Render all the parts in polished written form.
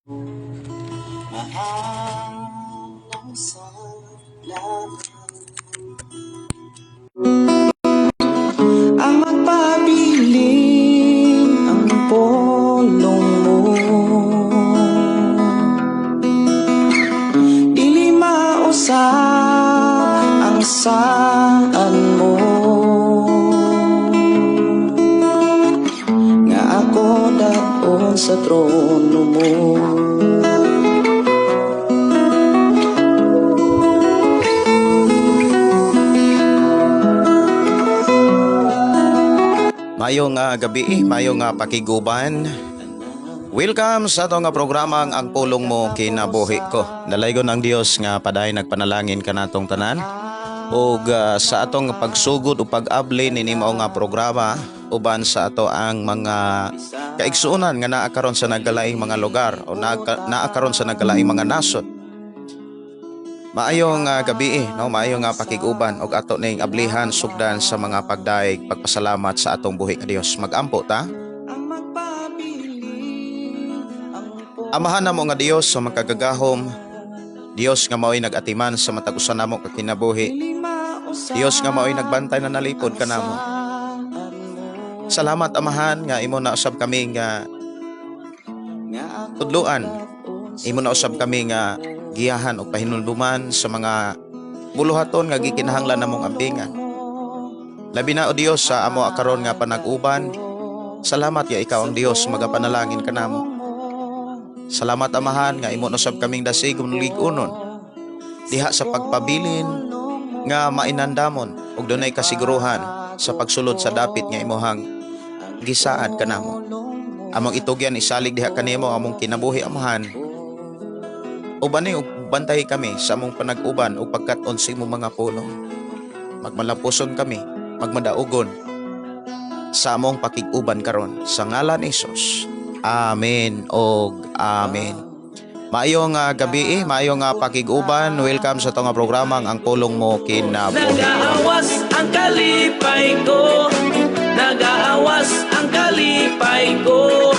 Maalang sa lahat ang magpabiling ang pulong mo, dili mausap ang saan mo, nga ako daon sa trono mo. Mayong gabi, mayong pakiguban. Welcome sa atong programang ang pulong mo kinabuhi ko. Dalaygon ang Dios nga paday nagpanalangin kanatong tanan. Ug sa atong pagsugod o pag-abli nini mao nga programa uban sa ato ang mga kaigsuonan nga naa karon sa nagalaing mga lugar o naa karon sa nagalaing mga nasod. Maayong gabi, no? Maayong pakiguban og ato ning ablihan sugdan sa mga pagdaig pagpasalamat sa atong buhi nga Dios. Magampo ta. Amahan namo nga Dios sa magkagagahom. Dios nga mao'y nagatiman sa matag usa namo ka kinabuhi. Dios nga mao'y nagbantay na nalipod kanamo. Salamat amahan nga imo na usab kami nga tudloan. Imo na usab kami nga giyahan o pahinulduman sa mga buluhaton nga gikinahanglan namong ambingan. Labi na o Dios sa amo karon nga panag-uban. Salamat ya ikaw ang Dios magapanalangin kanamo. Salamat amahan nga imo usab kaming dasigom lig-unon diha sa pagpabilin nga mainandamon ug dunay kasiguruhan sa pagsulod sa dapit nga imuhang gisaad kanamo. Among itugyan isalig diha kanimo among kinabuhi amahan. Uban ug bantay kami sa among panag-uban ug pagkat-on sa imong mga pulong. Magmalapuson kami, magmadaugon sa among pakig-uban karon sa ngalan ni Hesus. Amen og amen. Maayong gabi, maayong pakig-uban. Welcome sa tong programang ang pulong mo kinabuhi. Nag-aawas ang kalipay ko, nag-aawas ang kalipay ko,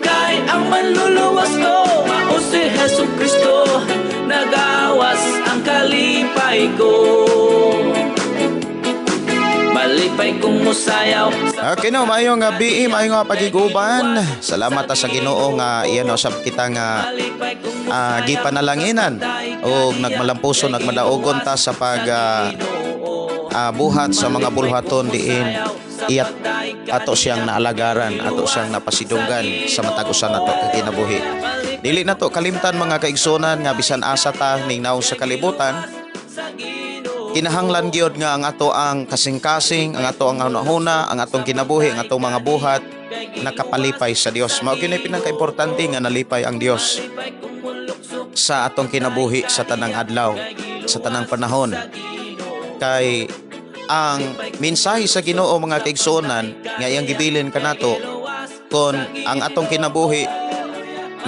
kay ang manluluwas ko si Jesucristo, nag-awas ang kalipay ko. Malipay kong musayaw. Okay no, mayong gabi, mayong pagiguban. Salamat sa Ginoo nga iyan usab kita nga gipanalanginan o nagmalampuson nagmadaogon ta sa pag buhat sa mga bulhaton diin iyat ato siyang naalagaran, ato siyang napasidunggan sa matag usa nato kinabuhi. Dili nato kalimtan mga kaigsunan nga bisan asa ta ning naong sa kalibutan. Kinahanglan gyud nga ang ato ang kasing-kasing, ang ato ang hunahuna, ang atong kinabuhi, ang atong mga buhat nakapalipay sa Dios. Mao gyud pinaka-importante nga nalipay ang Dios sa atong kinabuhi sa tanang adlaw, sa tanang panahon. Kay ang mensahe sa Ginoo mga kaigsunan nga iyang gibilin kanato kon ang atong kinabuhi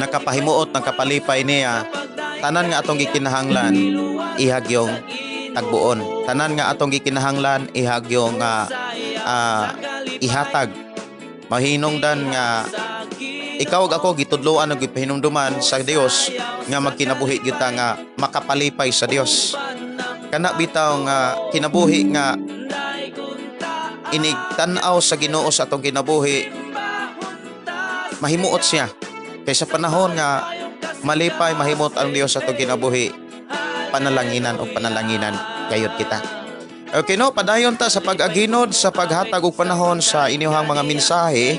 nakapahimuot, nakapalipay niya, tanan nga atong gikinahanglan ihagyong tagbuon, tanan nga atong gikinahanglan ihagyong ihatag. Mahinungdan nga ikaw ug ako gitudloan ug gipahinumduman sa Dios nga magkinabuhi kita nga makapalipay sa Dios. Kana bitaw nga kinabuhi nga inigtan-aw sa Ginoo sa atong kinabuhi, mahimuot siya. Kay sa panahon nga malipay mahimot ang Dios sa atong kinabuhi, panalanginan o panalanginan gayud kita. Okay no, padayon ta sa pag-aginod sa paghatag og panahon sa inyong mga mensahe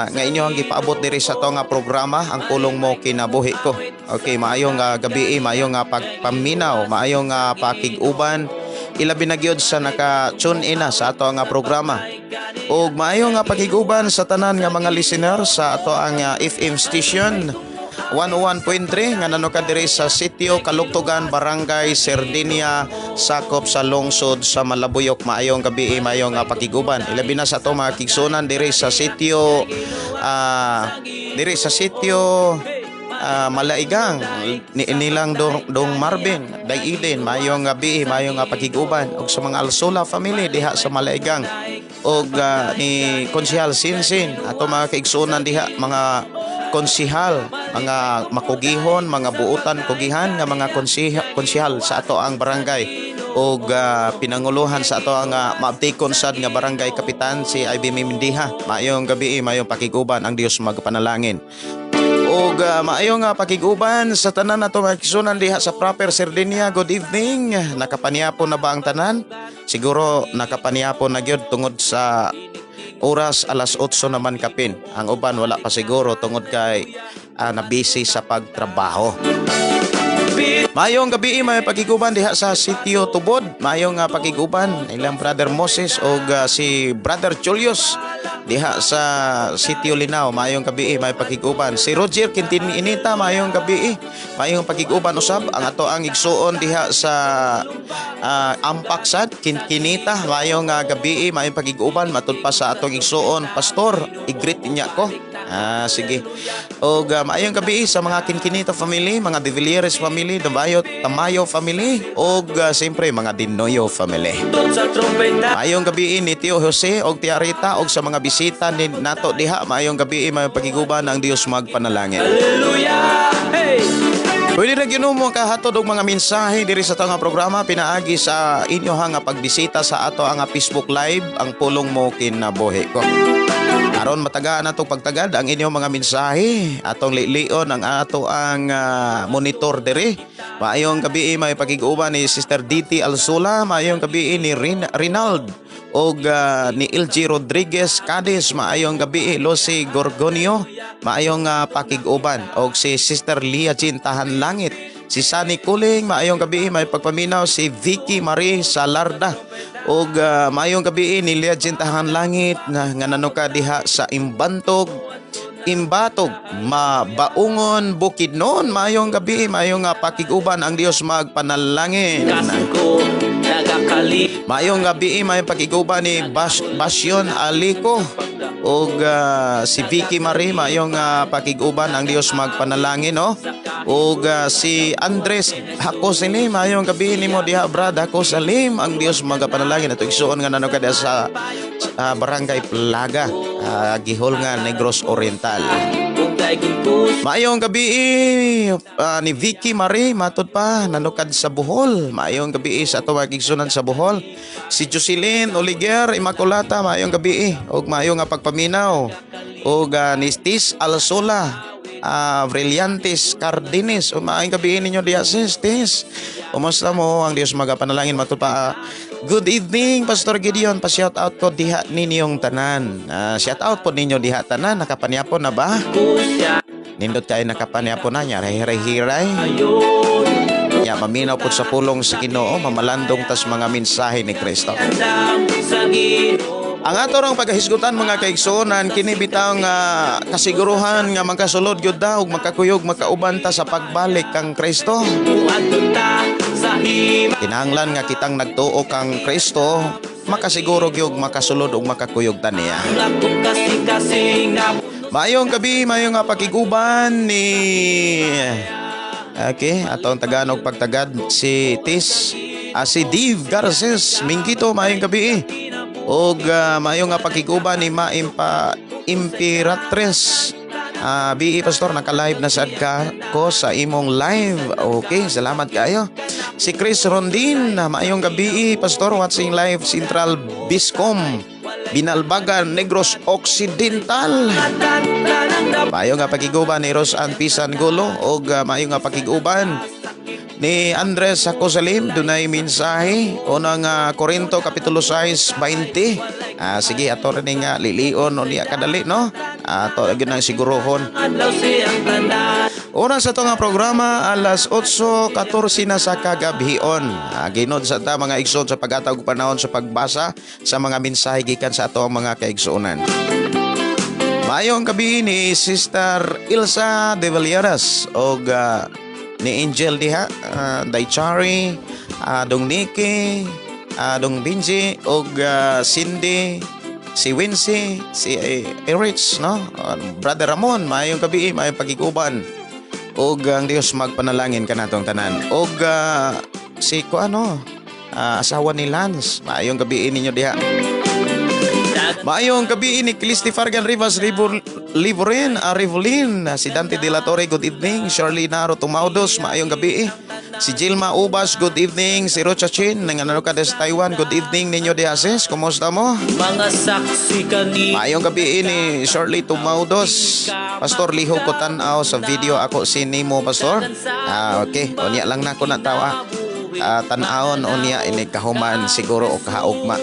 nga inyong gipaabot diri sa atong programa ang pulong mo kinabuhi ko. Okay, maayong gabi, maayong pagpaminaw, maayong pakig-uban. Ilabi na gyud sa naka-tune in sa ato nga programa. Ug maayo nga pakiguban sa tanan nga mga listener sa ato ang FM station 101.3 nga nanoka diri sa sitio Kalugtugan, Barangay Sardinia, sakop sa lungsod sa Malabuyok. Maayong gabi, maayong pakiguban. Ilabi na sa ato mga kigsunan diri sa sitio Malaigang nilang dong Marvin Dayiden. Mayong gabi, mayong pakiguban og sa mga Alsola family diha sa Malaigang og ni Konsehal Sinsin ato mga kaigsunan diha, mga konsehal mga makugihon, mga buutan kugihan nga mga konsyahal sa ato ang barangay ug pinanguluhan sa ato ang maabtikon sad nga barangay kapitan si IB Mindiha. Maayong gabi, maayong pakiguban, ang Dios magpanalangin. Og maayong pakiguban sa tanan nato mga igsunan diha sa Proper Sardinia. Good evening. Nakapaniapon na ba ang tanan? Siguro nakapaniapon na gyud tungod sa oras alas 8 naman kapin. Ang uban wala pa siguro tungod kay na busy sa pagtrabaho. Mayong gabi, may pakiguban diha sa Sitio Tubod. Mayong pakiguban ilang Brother Moses o si Brother Julius diha sa Sitio Linao. Mayong gabi, may pakiguban. Si Roger Quintini Inita, mayong gabi, mayong pakiguban usab ang ato ang igsuon diha sa Ampaksad Kinkinita. Mayong gabi, mayong pakiguban matud pa sa atong igsuon pastor. I-greet niya ko. Sige. Og maayong gabi sa mga Kinkinita family, mga De Villeres family, Tamayo family, og siyempre mga Dinoyo family. Maayong gabi ni Tio Jose og Tia Rita og sa mga bisita ni nato diha. Maayong gabi, may pagiguban ang Dios magpanalangin. Hallelujah! Hey! Pwede na ginumo kahatod og mga mensahe diri sa tanga programa pinaagi sa inyo nga pagbisita sa ato ang Facebook Live, ang pulong mo kinabuhi ko. Aron matagaan natong pagtagad ang inyong mga mensahe, atong lilion ang ato ang monitor diri. Maayong gabi, may pakiguban ni Sister DT Alsula, maayong gabi ni Rinald og ni LG Rodriguez Cadiz, maayong gabi Lucy Gorgonio, maayong pakiguban og si Sister Lia Jean Tahan Langit, si Sunny Kuling, maayong gabi, may pagpaminaw si Vicky Marie Salarda og maayong gabi ni Lia Jean Tahan Langit nga nanuka diha sa Imbatog, Mabaungon, Bukidnon. Mayong gabi, mayong pakiguban ang Dios magpanalangin. Kasiko, nagakali. Mayong gabi, mayong pakiguban ni Basyon Aliko og si Vicky Marie. Mayong pakiguban ang Dios magpanalangin, no? Og si Andres Hakosalim, mayong gabi ni mo diha brad Hakosalim, ang Dios magapanalangin. Ato igsuon nga nanuka diha sa Barangay Plaga, Gihol nga Negros Oriental. Maayong gabi ni Vicky Marie matud pa nanukad sa Bohol. Maayong gabi sa ato magigsunan sa Bohol. Si Jocelyn Oliger Immaculata, maayong gabi og maayong pagpaminaw og ni Tis Alsola, Brillantes Cardines. Maayong gabi ninyo diya sis Tis. Kumusta mo? Ang Dios magapanalangin matud pa. Good evening, Pastor Gideon. Pa-shout out ko diha ninyong tanan. Shout out po ninyo diha tanan. Nakapanyapon na ba? Nindot kayo nakapanyapon na niya. Hiray-hiray. Ya, maminaw po sa pulong sa Ginoo. Mamalandong tas mga mensahe ni Kristo. Ang ato rong paghisgutan mga kaigsuonan, kini bitaw nga kasiguruhan nga magkasulod gyud daw ug makakuyog makauban ta sa pagbalik kang Kristo. Kinahanglan nga kitang nagtuo kang Kristo, makasiguro gyud makasulod ug makakuyog ta niya. Mayong gabi, mayong pakiguban ni atong Tagalog pagtagad si Tis, si Dave Garces Mingkito, mayong gabi og mayong pakiguban ni Imperatrice BE Pastor, naka-live na sad ka ko sa imong live. Okay, salamat kayo. Si Chris Rondin, mayong gabi Pastor, watching live Central Biscom, Binalbagan, Negros Occidental. Mayong pakiguban ni Rosan Pisan Gulo og mayong pakiguban ni Andres Hakosalim. Dunay mensahe unang Korinto kapitulo 6:20. Sige ato rin nga lilion o niya kadali, no? Ato lagi nang sigurohon. Una sa ito nga programa alas 8:14 na sa kagabion. Ginod sa ta mga igsoon sa pag-atag panahon sa pagbasa sa mga mensahe gikan sa ato mga kaigsuonan. Mayong gabi ni Sister Ilsa De Villeras og ni Angel diha, Daichari, dong Nikki, dong Binji og Cindy, si Wincy, si Erich, no? Brother Ramon, mayong gabi, mayong pagiguban. Og ang Dios magpanalangin kanatong tanan. Og si asawa ni Lance, mayong gabi ninyo diha. Mayong gabi ni Christy Fargan Rivas Livorin, Rivolin, si Dante De La Torre, good evening. Shirley Naro Tumaudos, maayong gabi. Si Jilma Ubas, good evening. Si Rocha Chin, nanganano ka sa Taiwan, good evening. Ninyo de Ases, kumusta mo? Mga saksi kani Maayong gabi ni Shirley Tumaudos. Pastor, liho ko tanaw sa video ako si Nemo, Pastor. Okay, unya lang na ko natawa. Tanawon unya ini kahuman siguro o kahaugma.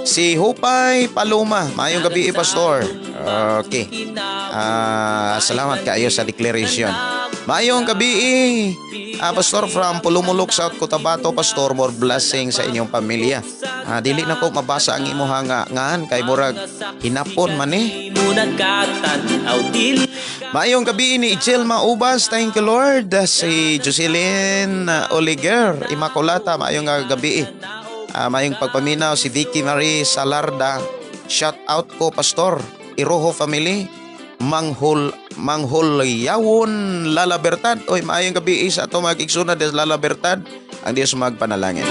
Si Hupay Paloma, maayong gabi, Pastor. Okay. Salamat kayo sa declaration. Maayong gabi, Pastor, from Pulumulok, South Cotabato, Pastor. More blessing sa inyong pamilya. Dili na ko mabasa ang imuha ngaan kay murag hinapon man eh. mo nagkatanaw dili Maayong gabi ni Jilma Ubas, thank you Lord. Si Jocelyn Oliger, Immaculata, maayong gabi. Maayong pagpaminaw si Vicky Marie Salarda. Shout out ko, Pastor. Iroho family. Manghol Yawon Lala Bertad. Oy, maayong gabi sa ato magigsunod des Lala Bertad. Ang Diyos magpanalangin.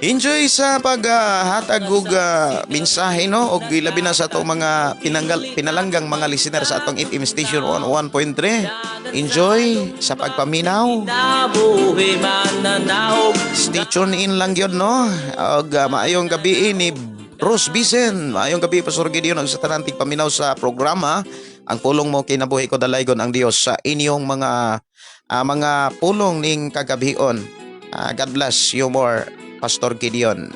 Enjoy sa paghatag og mensahe no og labi na sa atong mga pinalanggang mga listener sa atong FM station 101.3. Enjoy sa pagpaminaw. nabuhi mananaog Stay tuned in lang yun no. Og maayong gabi ni Rose Bisen. Maayong gabi, Pastor Gideon, ang sa tanantig paminaw sa programa. Ang pulong mo kinabuhi ko dalaygon ang Dios sa inyong mga pulong ning kagabion. God bless you more, Pastor Gideon.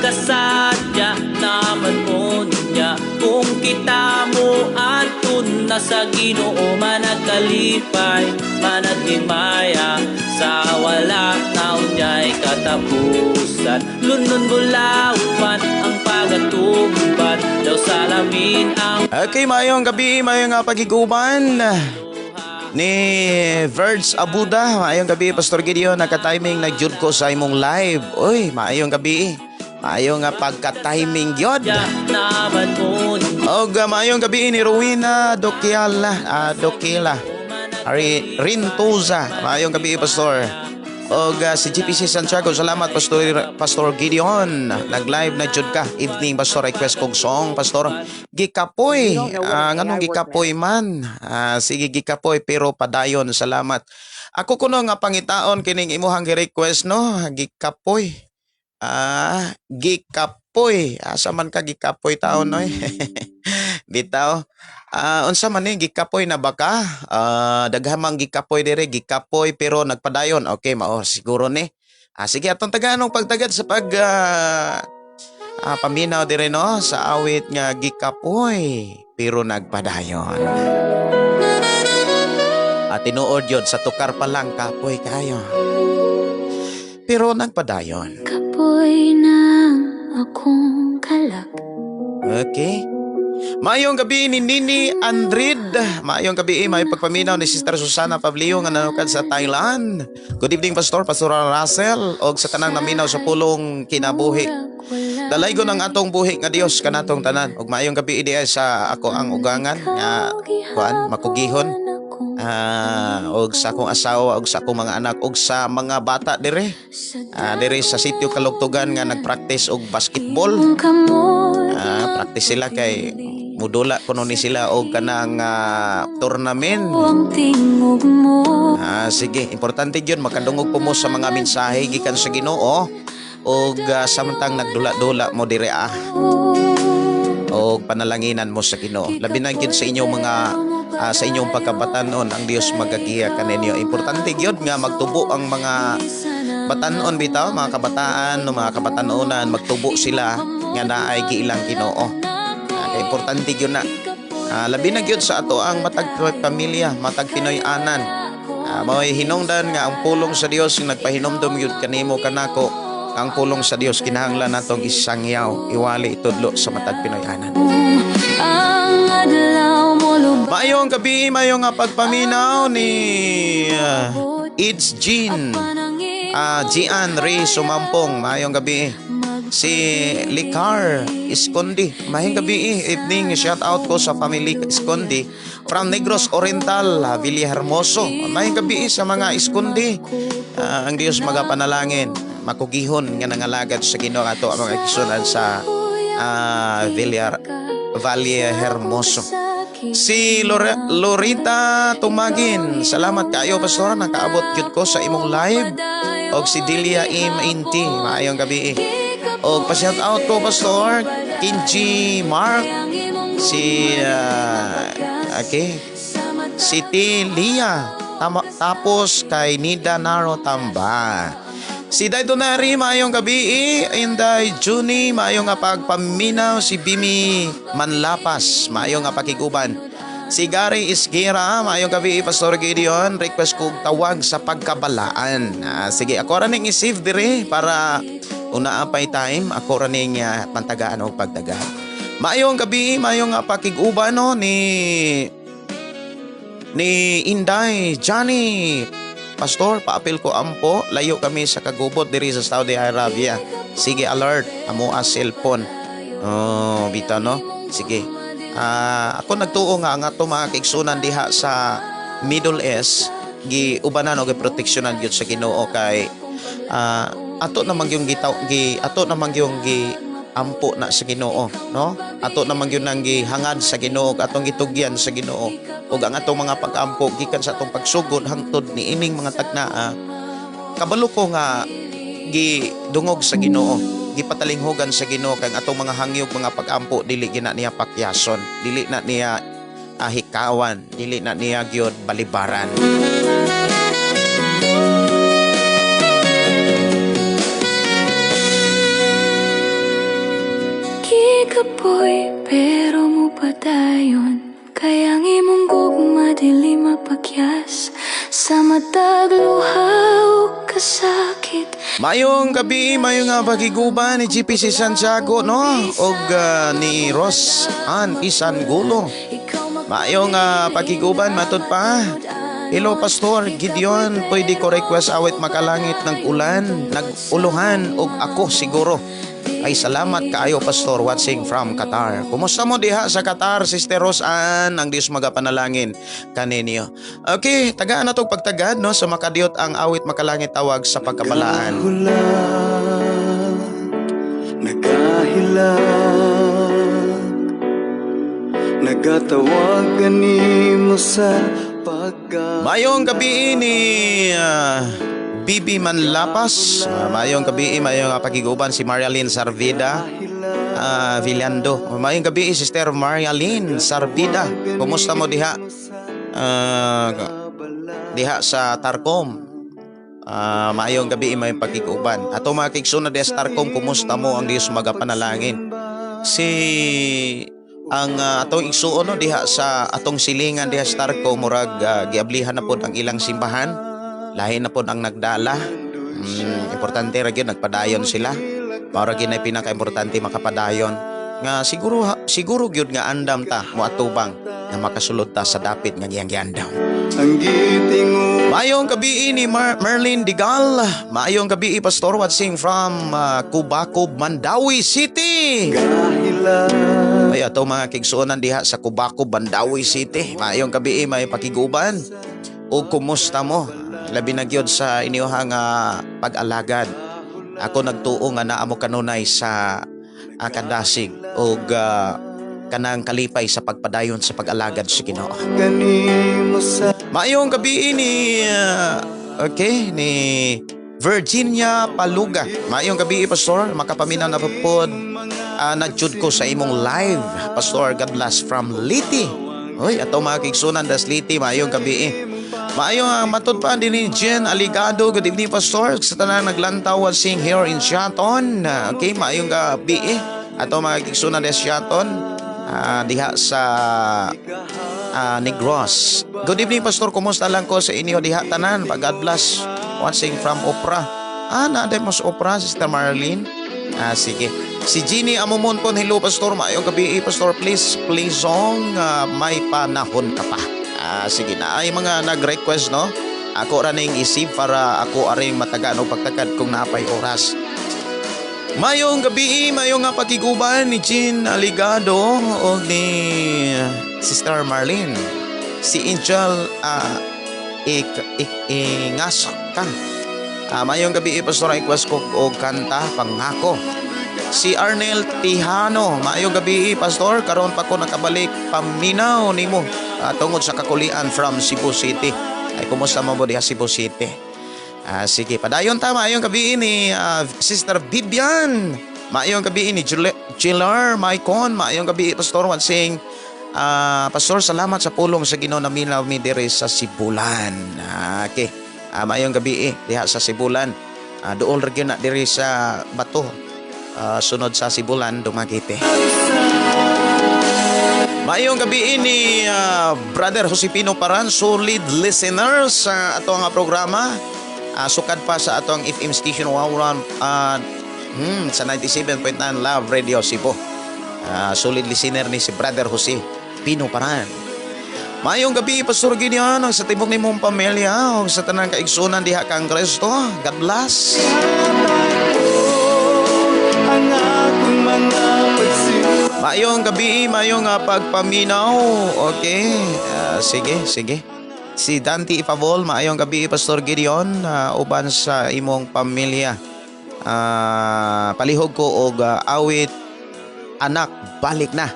pagkasadya naman mo niya kung kita mo atun na sa Ginoo managkalipay managhimaya sa wala na unya'y katapusan lunon bulawan ang pagatumban daw salamin ang Okay, mayong gabi, mayong pagiguban ni Verge Abuda. Maayong gabi, Pastor Gideon. Nagka-timing nag-jud ko sa imong live. Uy, maayong gabi. Maayong pagka-timing gyud. naman mo Og maayong gabi ni Rowena Dokila. Rintuza. Maayong gabi, Pastor. Og si GPC Santiago, salamat Pastor Gideon. Nag-live na jud ka. Evening, Pastor, request kog song, Pastor. Gikapoy. Nganong gikapoy man? Sige gikapoy pero padayon. Salamat. Ako kuno nga pangitaon kining imuhang gi-request no. Gikapoy. Gikapoy. Asa man ka gikapoy taon no? Bitaw. Unsa man ni gikapoy na baka? Daghamang gikapoy dire, gikapoy pero nagpadayon. Okay, mao siguro ni. Sige atong taganong pagtagad sa paminaw dire no sa awit nga gikapoy pero nagpadayon. Tinuod yun sa tukar pa lang kapoy kayo. Pero nagpadayon. Kapoy ng akong kalak. Okay. Mayong gabi ni Nini Andrid. Mayong gabi may pagpaminaw ni Sister Susana Pablio nga nanukad sa Thailand. Good evening, Pastor Russell og sa tanang naminaw sa pulong kinabuhi. Dalaygon ang atong buhi nga Dios kanatong tanan. Og mayong gabi idi sa ako ang ugangan nga makugihon. Og sa akong asawa og sa akong mga anak og sa mga bata dire. Dire sa sitio Kalugtugan nga nagpractice og basketball. Practice sila kay mudula kuno ni sila og kanang tournament. Sige, importante gyud makadungog po mo sa mga mensahe gikan sa Ginoo og samtang nagdula-dula mo dire og panalanginan mo sa Ginoo. Labi na gyud sa inyong mga sa inyong pagkabatanon ang Dios magagiya kaninyo. Importante gyud nga magtubo ang mga batanon bitaw, mga kabataan no mga kabataonan magtubo sila nga naay giilang Ginoo. Importante gyud na. Labi na gyud sa ato ang matag pamilya, matag Pinoy-anan. Mao'y hinungdan nga ang pulong sa Dios yung nagpahinomdom gyud kanimo kanako. Ang pulong sa Dios kinahanglan natong isangyaw, iwali itudlo sa matag Pinoy-anan. Mayong gabi, mayong pagpaminaw ni It's Jean Gian Ray Sumampong. Mayong gabi. si Licar Escondi. Mahing gabi, evening, shout out ko sa family Escondi from Negros Oriental, Villahermoso. Mahing gabi sa mga Escondi. Ang Dios magapanalangin, makugihon nga nangalagad sa Ginoo ato ang mga igsunan sa Villahermoso. Si Lorita Tumagin, salamat kayo pastor, nakaabot gyud ko sa imong live. Og si Delia Inti, maayong gabi. Og pa-shout out ko pastor Kinji Mark, si si Lia, tapos kay Nida Naro Tamba. Si Daidonari, maayong gabi. Inday Juni, maayong nga pagpaminaw. Si Bimi Manlapas, maayong nga pakiguban. Si Gary Isgira, maayong gabi. Pastor Gideon, request kong tawag sa pagkabalaan. Sige, ako raning isave dire para unaapay time. Ako raning pantagaan o pagdagaan. Maayong gabi, maayong nga pakiguban no, ni Inday Johnny. Pastor, paapil ko ampo, layo kami sa kagubot diri sa Saudi Arabia. Sige, alert, amo as cellphone. Oh, bita no? Sige. Ako nagtuo nga to mga kaigsunan diha sa Middle East, gi ubanan og proteksyonan gyud sa Ginoo kay ato namang yung ato namang yung ampo na sa Ginoo, no? Ato namang yun ang gihangad sa Ginoo, atong gitugyan sa Ginoo. Ug ang atong mga pag-ampo gikan sa atong pagsugod hangtod ni ining mga tagnaa. Kabalo ko nga gidungog sa Ginoo, gipatalinghogan sa Ginoo kay atong mga hangyog mga pag-ampo dili gina niya pakyason, dili na niya hikawan, dili na niya gyud balibaran. Kapoy, pero mo padayon. Kaya imong gugma dili mapakyas. Sa matag luhaw kasakit. Mayong gabi, mayong nga pagiguban ni GPC Santiago, no? Og ni Ros Ann Isangulo. Mayong pagiguban, matod pa. Hello Pastor Gideon, pwede ko request awit makalangit ng ulan, nag-uluhan og ako siguro. Ay salamat kaayo Pastor, watching from Qatar. Kumusta mo diha sa Qatar, Sister Rosan? Ang Dios magapanalangin kaninyo. Okay, tagaan na tong pagtagad no sa makadiot ang awit makalangit tawag sa pagkabalaan. Nagahilag, nagatawag kanimo sa pagka. Mayong gabi ni Bibi Manlapas, mayong gabi, mayong pagiguban si Marialyn Sarvida Villando. Mayong gabi Sister Marialyn Sarvida. Kumusta mo diha? Diha sa Tarcom. Mayong gabi, mayong pagiguban. Ato mga kigsunod des Tarcom, kumusta mo? Ang Dios magapanalangin. Ang atong igsuon no diha sa atong silingan diha sa Tarcom, murag giablihan na pod ang ilang simbahan. Lahi na po ang nagdala. Importante ra gyud nagpadayon sila. Para ginay pinaka-importante makapadayon. Nga siguro gyud nga andam ta moatubang na makasulod ta sa dapit nga giyang giandam. Mayong gabi ni Merlin Digal. Mayong gabi Pastor watching from Cubacub, Mandawi City. Ay ato mga kigsuonan diha sa Cubacub, Mandawi City. Mayong gabi may pakiguban. O kumusta mo? Labi na gyud sa inyohang pag-alagad. Ako nagtuo nga naa mo kanunay sa kandasig o kanang kalipay sa pagpadayon sa pag-alagad sa Ginoo. Mayong gabi ni ni Virginia Paluga. Mayong gabi Pastor, makapaminaw na pod nagjud ko sa imong live. Pastor, God bless from Liti. Hoy, ato mga kigsunan das Liti, mayong gabi. Maayong matod pa din ni Jen Aligado. Good evening Pastor. Sa tanang naglantaw sing here in Shaton. Okay, maayong gabi ato mga kigsunan des Shaton diha sa Negros. Good evening Pastor. Kumusta lang ko sa inyo diha tanan? God bless. Watching from Opera. Naaday mo sa Opera, Sister Marlene. Sige. Si Jeannie Amumon po. Hello Pastor. Maayong gabi Pastor. Please song may panahon ka pa. Sige na, ay mga nag-request no. Ako raning isip para ako aring matagaan o pagtagad kung napay oras. Mayong gabi, mayong nga pakiguban ni Jean Aligado o ni Sister Marlene. Si Angel Ingasak ka. Mayong gabi, Pastor Ikwas ko o kanta, pangako. Si Arnel Tihano, mayong gabi, Pastor. Karon pa ko nakabalik paminaw ni mo tungod sa kakulian from Cebu City. Ay, kumusta mo ba diha Cebu City? Sige, padayon ta, mayong gabi ni Sister Vivian. Mayong gabi ni Jilar Maicon. Mayong gabi, Pastor Wansing. Pastor, salamat sa pulong sa Ginoo na minaw mi diri sa Sibulan. Okay. Mayong gabi diha sa Sibulan. Duol ra na diri sa Bato. Sunod sa Sibulan, Dumaguete. Mayong gabi ni Brother Josepino Paran, solid listener sa ato nga programa. Sukad pa sa atong FM station sa 97.9 Love Radio Cebu. Solid listener ni si Brother Jose Pino Paran. Mayong gabi, Pastor Gideon, sa tibok ni mong pamilya o sa tanang kaigsunan diha kang Kristo. God bless. Mayong gabi, mayong pagpaminaw. Okay, sige. Si Dante Ipavol, maayong gabi, Pastor Gideon, uban sa imong pamilya. Palihog ko og awit anak balik na.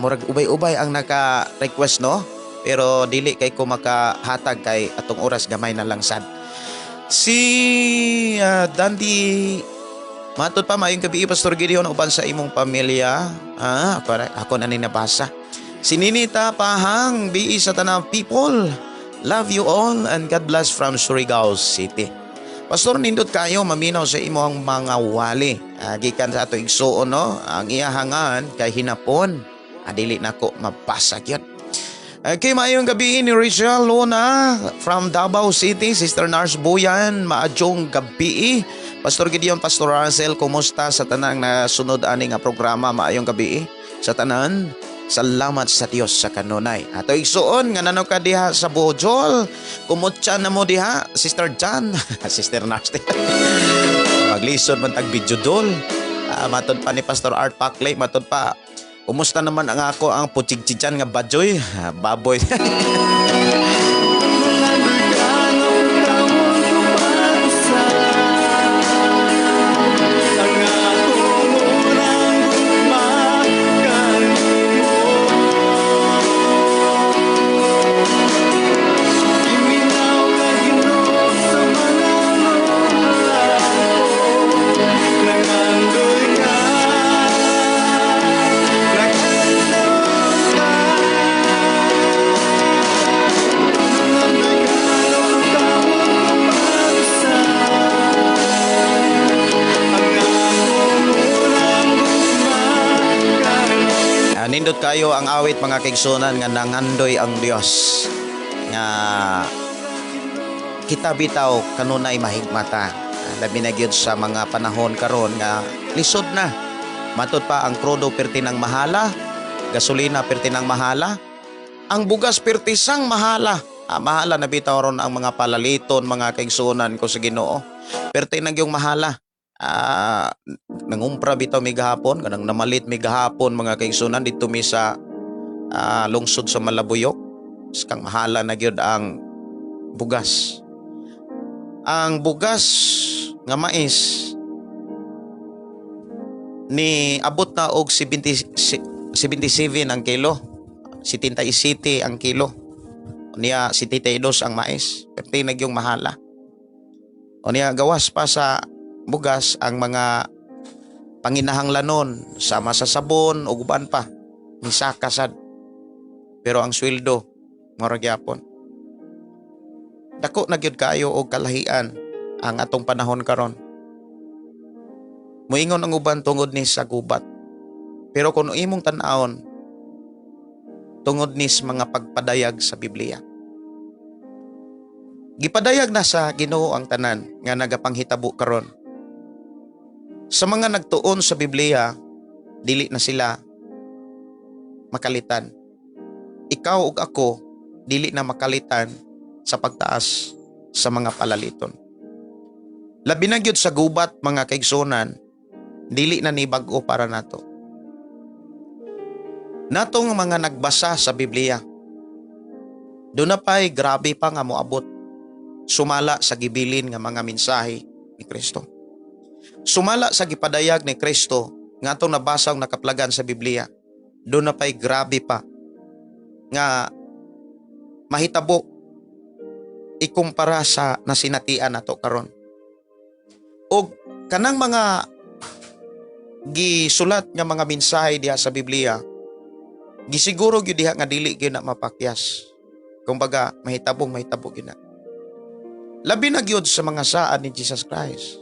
Murag ubay-ubay ang naka-request, no? Pero dili kay ko makahatag kay atong oras gamay na lang sad. Si Dante, matod pa, maayong gabi, Pastor Gideon, uban sa imong pamilya. Ako na nabasa. Si Ninita Pahang, BI sa tanang people. Love you all and God bless from Surigao City. Pastor, nindot kayo maminaw sa imong mga wali. Gikan sa ato igsuon, no? Ang iyahangan kay hinapon. Dili nako mabasa gyud. Okay, maayong gabi ni Rachel Luna from Davao City. Sister Nars Buyan, maadjong gabi. Pastor Gideon, Pastor Russell, kumusta sa tanang na sunod ani nga programa? Maayong gabi sa tanan. Salamat sa Dios sa kanunay. Ato igsuon nga nano ka diha sa Bohol. Kumutsa na mo diha, Sister Jan, Sister Nasty. Maglisod man tag video dol. Matod pa ni Pastor Art Paclay, matod pa. Kumusta naman ang ako ang puchigchijan nga badjoy, baboy. Nindot kayo ang awit mga kaigsunan nga nangandoy ang Dios nga kita bitaw kanunay mahigmata. Labi na gyud sa mga panahon karon nga lisod na. Matod pa ang krudo pertinang mahala, gasolina pertinang mahala, ang bugas pertisang mahala. Mahala na bitaw ron ang mga palaliton mga kaigsunan ko sa Ginoo. Pertinang yung mahala. Nangumpra bitaw mi gahapon, kanang namalit mi gahapon mga kaigsunan dito mi sa lungsod sa Malabuyok. Kang mahala na gyud ang bugas. Ang bugas nga mais ni abot na og 77 ang kilo. 77 ang kilo. Niya 72 ang mais. Pertinag yung mahala. O niya gawas pa sa bugas ang mga panginahanglanon sama sa sabon o guban pa misaka sad, pero ang sweldo mura gyapon. Dako na gyud kayo og kalahian ang atong panahon karon. Muingon ang uban tungod ni sa gubat, pero kung imong tan-awon tungod ni mga pagpadayag sa Biblia, gipadayag na sa Ginoo ang tanan nga nagapanghitabo karon. Sa mga nagtuon sa Biblia, dili na sila makalitan. Ikaw ug ako, dili na makalitan sa pagtaas sa mga palaliton. Labi na gyud sa gubat mga kaigsunan, dili na ni bag-o para nato. Natong mga nagbasa sa Biblia, doon na pa'y grabe pa nga moabot. Sumala sa gibilin nga mga mensahe ni Kristo. Sumala sa gipadayag ni Kristo nga atong nabasang nakaplagan sa Biblia. Doon na pa'y grabe pa nga mahitabo ikumpara sa nasinatian nato karon. O kanang mga gisulat nga mga mensahe diha sa Biblia, gisiguro gyud diha nga dili gyud na mapakyas. Kumbaga mahitabo gyud na. Labi na gyud sa mga saad ni Jesus Christ.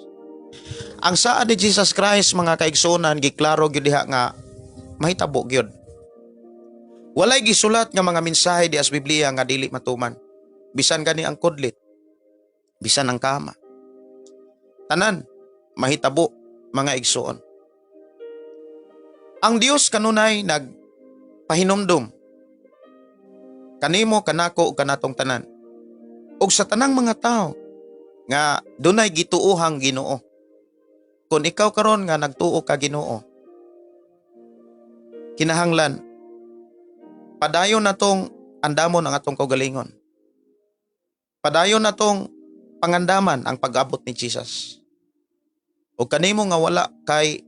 Ang saad ni Jesus Christ, mga kaigsunan, giklaro gyud diha nga mahitabo gyud. Walay gisulat nga mga mensahe diha sa Biblia nga dili matuman. Bisan gani ang kudlit, bisan ang kama. Tanan mahitabo, mga igsuon. Ang Dios kanunay nagpahinumdum kanimo, kanako ug kanatong tanan, ug sa tanang mga tao nga dunay gituohang Ginoo. Kung ikaw karon nga nagtuo ka Ginoo, kinahanglan padayon natong andamon ang atong kaugalingon. Padayon natong pangandaman ang pag-abot ni Jesus. O kanimo nga wala kay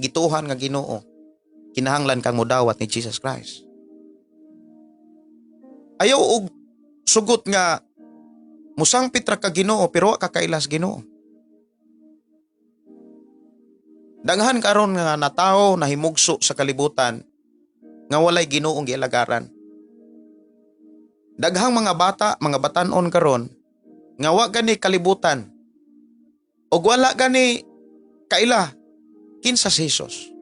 gituhan nga Ginoo, kinahanglan kang modawat ni Jesus Christ. Ayaw og sugot nga musangpit ra ka Ginoo pero wa ka kailas Ginoo. Daghan karon nga natawo nahimugso sa kalibutan nga walay Ginoong gialagaran. Daghang mga bata, mga batan-on karon nga wa gani kalibutan ug wala gani kaila kinsa si Jesus.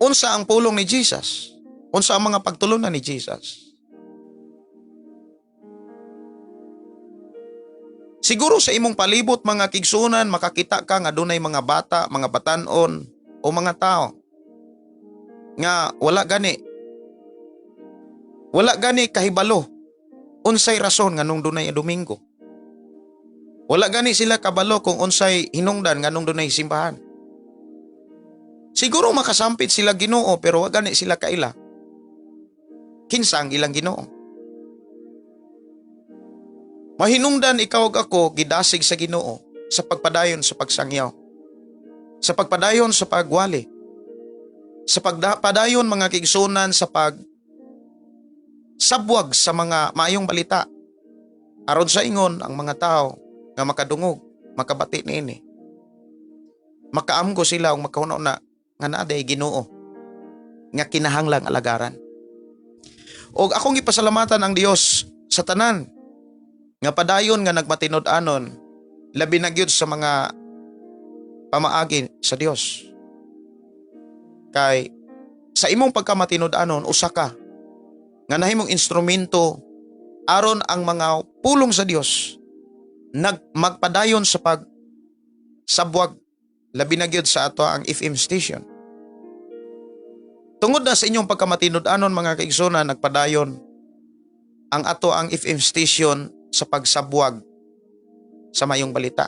Unsa ang pulong ni Jesus? Unsa ang mga pagtulunan ni Jesus? Siguro sa imong palibot, mga kigsunan, makakita ka nga dunay mga bata, mga batan-on o mga tao nga wala gani kahibalo unsay rason nga nung dunay Domingo. Wala gani sila kabalo kung unsay hinungdan nga nung dunay simbahan. Siguro makasampit sila Ginoo pero wa gani sila kaila kinsa ang ilang Ginoo. Mahinungdan ikaw ug ako gidasig sa Ginoo sa pagpadayon sa pagsangyaw, sa pagpadayon sa pagwali, sa pagpadayon, mga kigsunan, sa sabwag sa mga maayong balita aron sa ingon ang mga tao nga makadungog, makabati niini, makaamgo sila o makahunaw na nga naaday Ginoo nga kinahanglang alagaran. O akong ipasalamatan ang Dios sa tanan nga padayon nga nagmatinud-anon, labi na gyud sa mga pamaagi sa Dios. Kay sa imong pagkamatinud-anon, usa ka nga nahimong instrumento aron ang mga pulong sa Dios magpadayon sa pagsabwag, labi na gyud sa ato ang FM station. Tungod na sa inyong pagkamatinud-anon, mga kaigsunan, nagpadayon ang ato ang FM station sa pagsabwag sa mayong balita.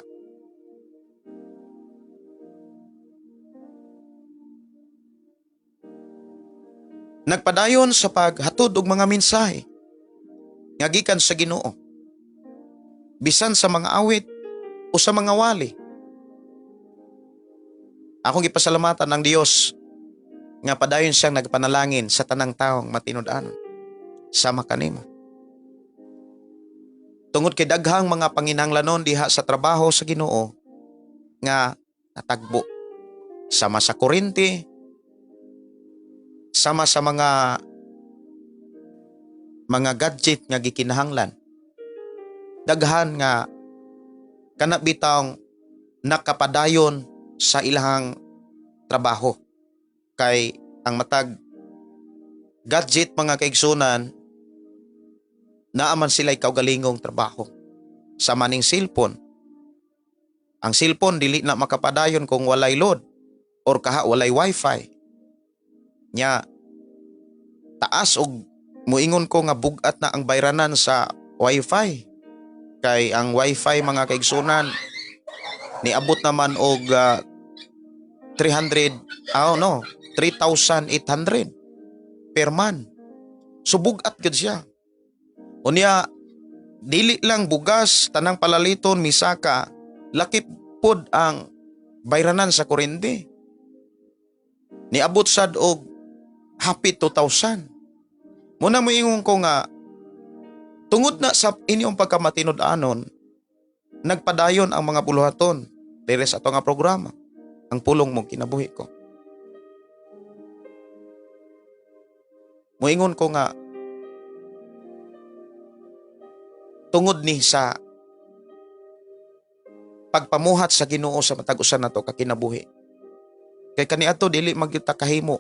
Nagpadayon sa paghatod og mga mensahe nga gikan sa Ginoo, bisan sa mga awit o sa mga wali. Akong gipasalamatan ng Dios nga padayon siyang nagpanalangin sa tanang taong matinud-anon sama kanimo. Tungod kay daghang mga panginahanglanon diha sa trabaho sa Ginoo nga natagbo, sama sa kuryente, sama sa mga gadget nga gikinahanglan. Daghan nga kana bitawng nakapadayon sa ilahang trabaho. Kay ang matag gadget, mga kaigsunan, naaman sila'y kaugalingong trabaho. Sa maning cellphone. Ang cellphone dili na makapadayon kung walay load or kaha walay wifi. Nya taas og muingon ko nga bugat na ang bayranan sa wifi. Kay ang wifi, mga kaigsunan, niabot naman og 3,800 per month. So bugat gid siya. Unya dili lang bugas tanang palaliton misaka, lakip pod ang bayranan sa kuryente. Niabot sad og hapit 2,000. Muna moingon ko nga tungod na sa inyong pagkamatinud-anon, nagpadayon ang mga buluhaton diri sa ato nga programa. Ang pulong mong kinabuhi ko. Moingon ko nga tungod ni sa pagpamuhat sa Ginoo sa matag usa nato ka kinabuhi. Kay kaniadto dili magyuta kahimo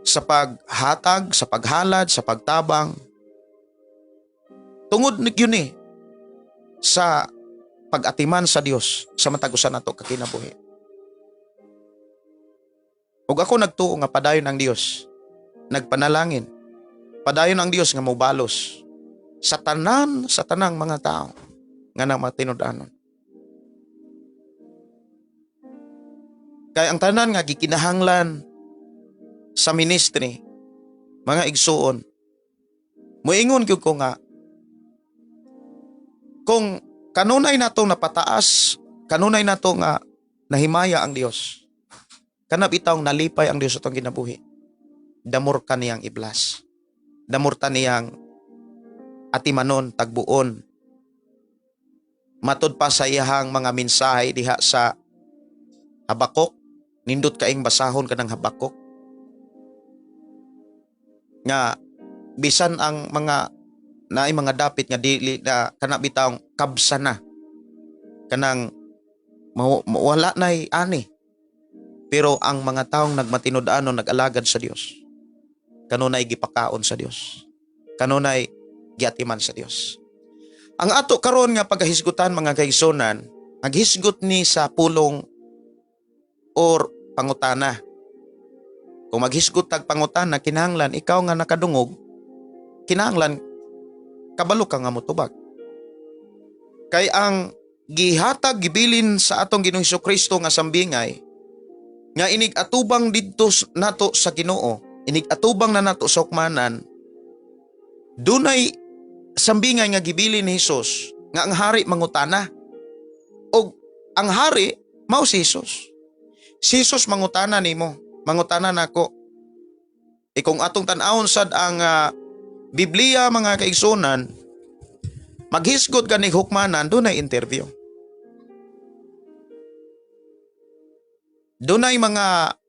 sa paghatag, sa paghalad, sa pagtabang. Tungod yun sa pag-atiman sa Dios sa matag usa nato ka kinabuhi. Ug ako nagtuo nga padayon ang Dios, nagpanalangin, padayon ang Dios nga mobalos sa tanang mga tao nga nang matinud-anon. Kay ang tanan nga gikinahanglan sa ministry, mga igsuon, moingon gyud ko nga kung kanunay nato napataas, kanunay nato nga nahimaya ang Dios, kana bitawng nalipay ang Dios sa atong ginabuhi, damor ka niyang iblas, damor ta niyang atimanon, tagbuon, matud pa sa iyahang mga mensahe diha sa Habakuk. Nindot kaing basahon kanang Habakuk nga bisan ang mga naay mga dapit nga dili na kana bitawng kabsa na kanang wala nay ani, pero ang mga taong nagmatinud-anon nag-alagad sa Dios kanunay gipakaon sa Dios, kanunay giatiman sa Dios. Ang ato karon nga paghisgutan mga kaigsonan, naghisgot ni sa pulong or pangutana. Kung maghisgot tag pangutana, kinahanglan ikaw nga nakadungog, kinahanglan kabalo ka nga motubag. Kay ang gihatag gibilin sa atong Ginoong Hesukristo nga sambingay nga inig atubang didto nato sa Ginoo, inig atubang na nato sa hukmanan, dunay sambingay nga gibilin ni Hesus nga ang hari mangutana. Og ang hari mao si Hesus. Si Jesus mangutana nimo, mangutana nako. Kung atong tan-awon sad ang Biblia mga kaigsunan, maghisgot ganing hukmanan, dunay interview. Dunay mga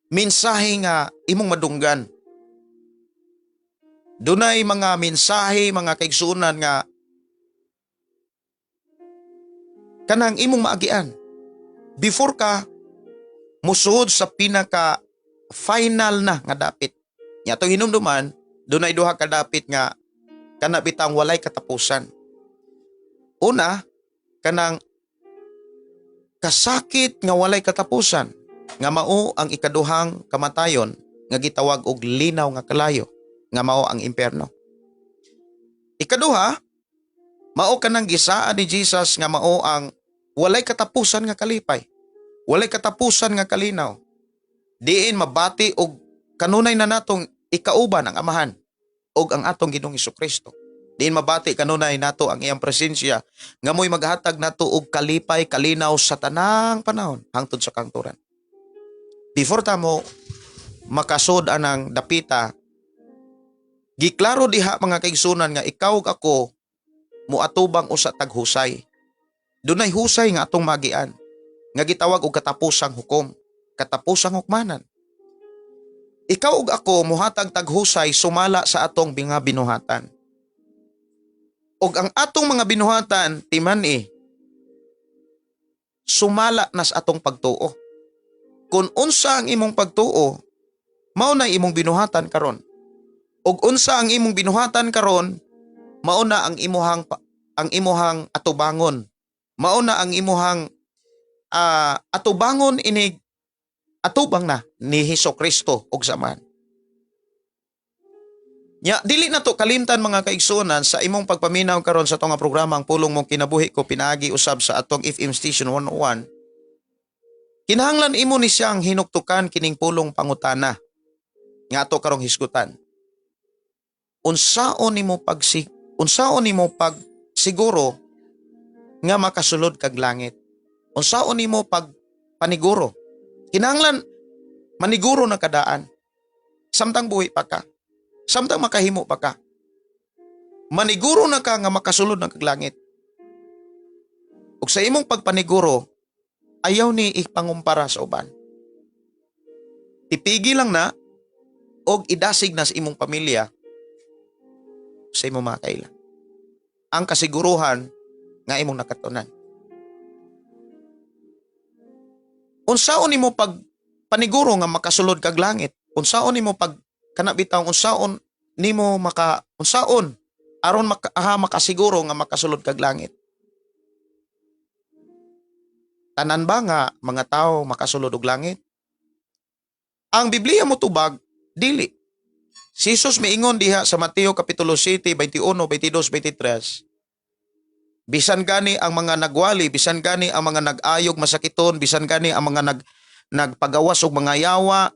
mensahe nga imong madunggan. Dunay mga mensahe mga kaigsunan nga kanang imong maagian before ka musuod sa pinaka final na nga dapit. Nya atong hinumduman, dunay duha ka dapit nga kana bitang walay katapusan. Una, kanang kasakit nga walay katapusan, nga mao ang ikaduhang kamatayon nga gitawag og linaw nga kalayo, nga mao ang impierno. Ikaduha, mao kanang gisaan ni Jesus nga mao ang walay katapusan nga kalipay. Walay katapusan nga kalinaw. Diin mabati og kanunay na natong ikauban ang Amahan og ang atong Ginoong Hesukristo. Diin mabati kanunay nato ang iyang presensya nga mo'y maghatag nato og kalipay, kalinaw sa tanang panahon hangtod sa kangturan. Before ta mo makasod anang dapita, giklaro diha mga kaigsunan nga ikaw ug ako muatubang usa tag husay. Dunay husay nga atong magian nga gitawag og katapusang hukom, katapusang hukmanan. Ikaw ug ako muhatag taghusay sumala sa atong mga binuhatan. Og ang atong mga binuhatan timan sumala na sa atong pagtuo. Kung unsa ang imong pagtuo, mao na imong binuhatan karon. Og unsa ang imong binuhatan karon, mao na ang imuhang atubangon. Mao na ang imuhang atubangon inig atubang na ni Hesukristo og zaman. Nya dili na to kalimtan mga kaigsunan sa imong pagpaminaw karon sa atong programa ang pulong mong kinabuhi ko pinaagi usab sa atong FM station 101. Kinahanglan imo ni siyang hinuktukan kining pulong pangutana nga ato karong hisgutan. Unsaon nimo pag siguro nga makasulod kag langit? Unsaon nimo pag paniguro? Kinahanglan maniguro na kadaan. Samtang buhi pa ka. Samtang makahimo pa ka. Maniguro na ka nga makasulod na kag langit. Ug sa imong pagpaniguro, ayaw ni ipangumpara sa uban. Ipigil lang na og idasig na sa imong pamilya sa imong mga kaila. Ang kasiguruhan nga imong nakatunan. Unsaon nimo pag paniguro nga makasulod kag langit? Unsaon nimo pag kanabitaw unsaon aron makasiguro nga makasulod kag langit? Tanan ba nga mga tao makasulod og langit? Ang Biblia mo tubag, dili. Si Jesus miingon diha sa Mateo Kapitulo 7, 21, 22, 23. Bisan gani ang mga nagwali, bisan gani ang mga nag-ayog masakiton, bisan gani ang mga nagpagawas og mga yawa,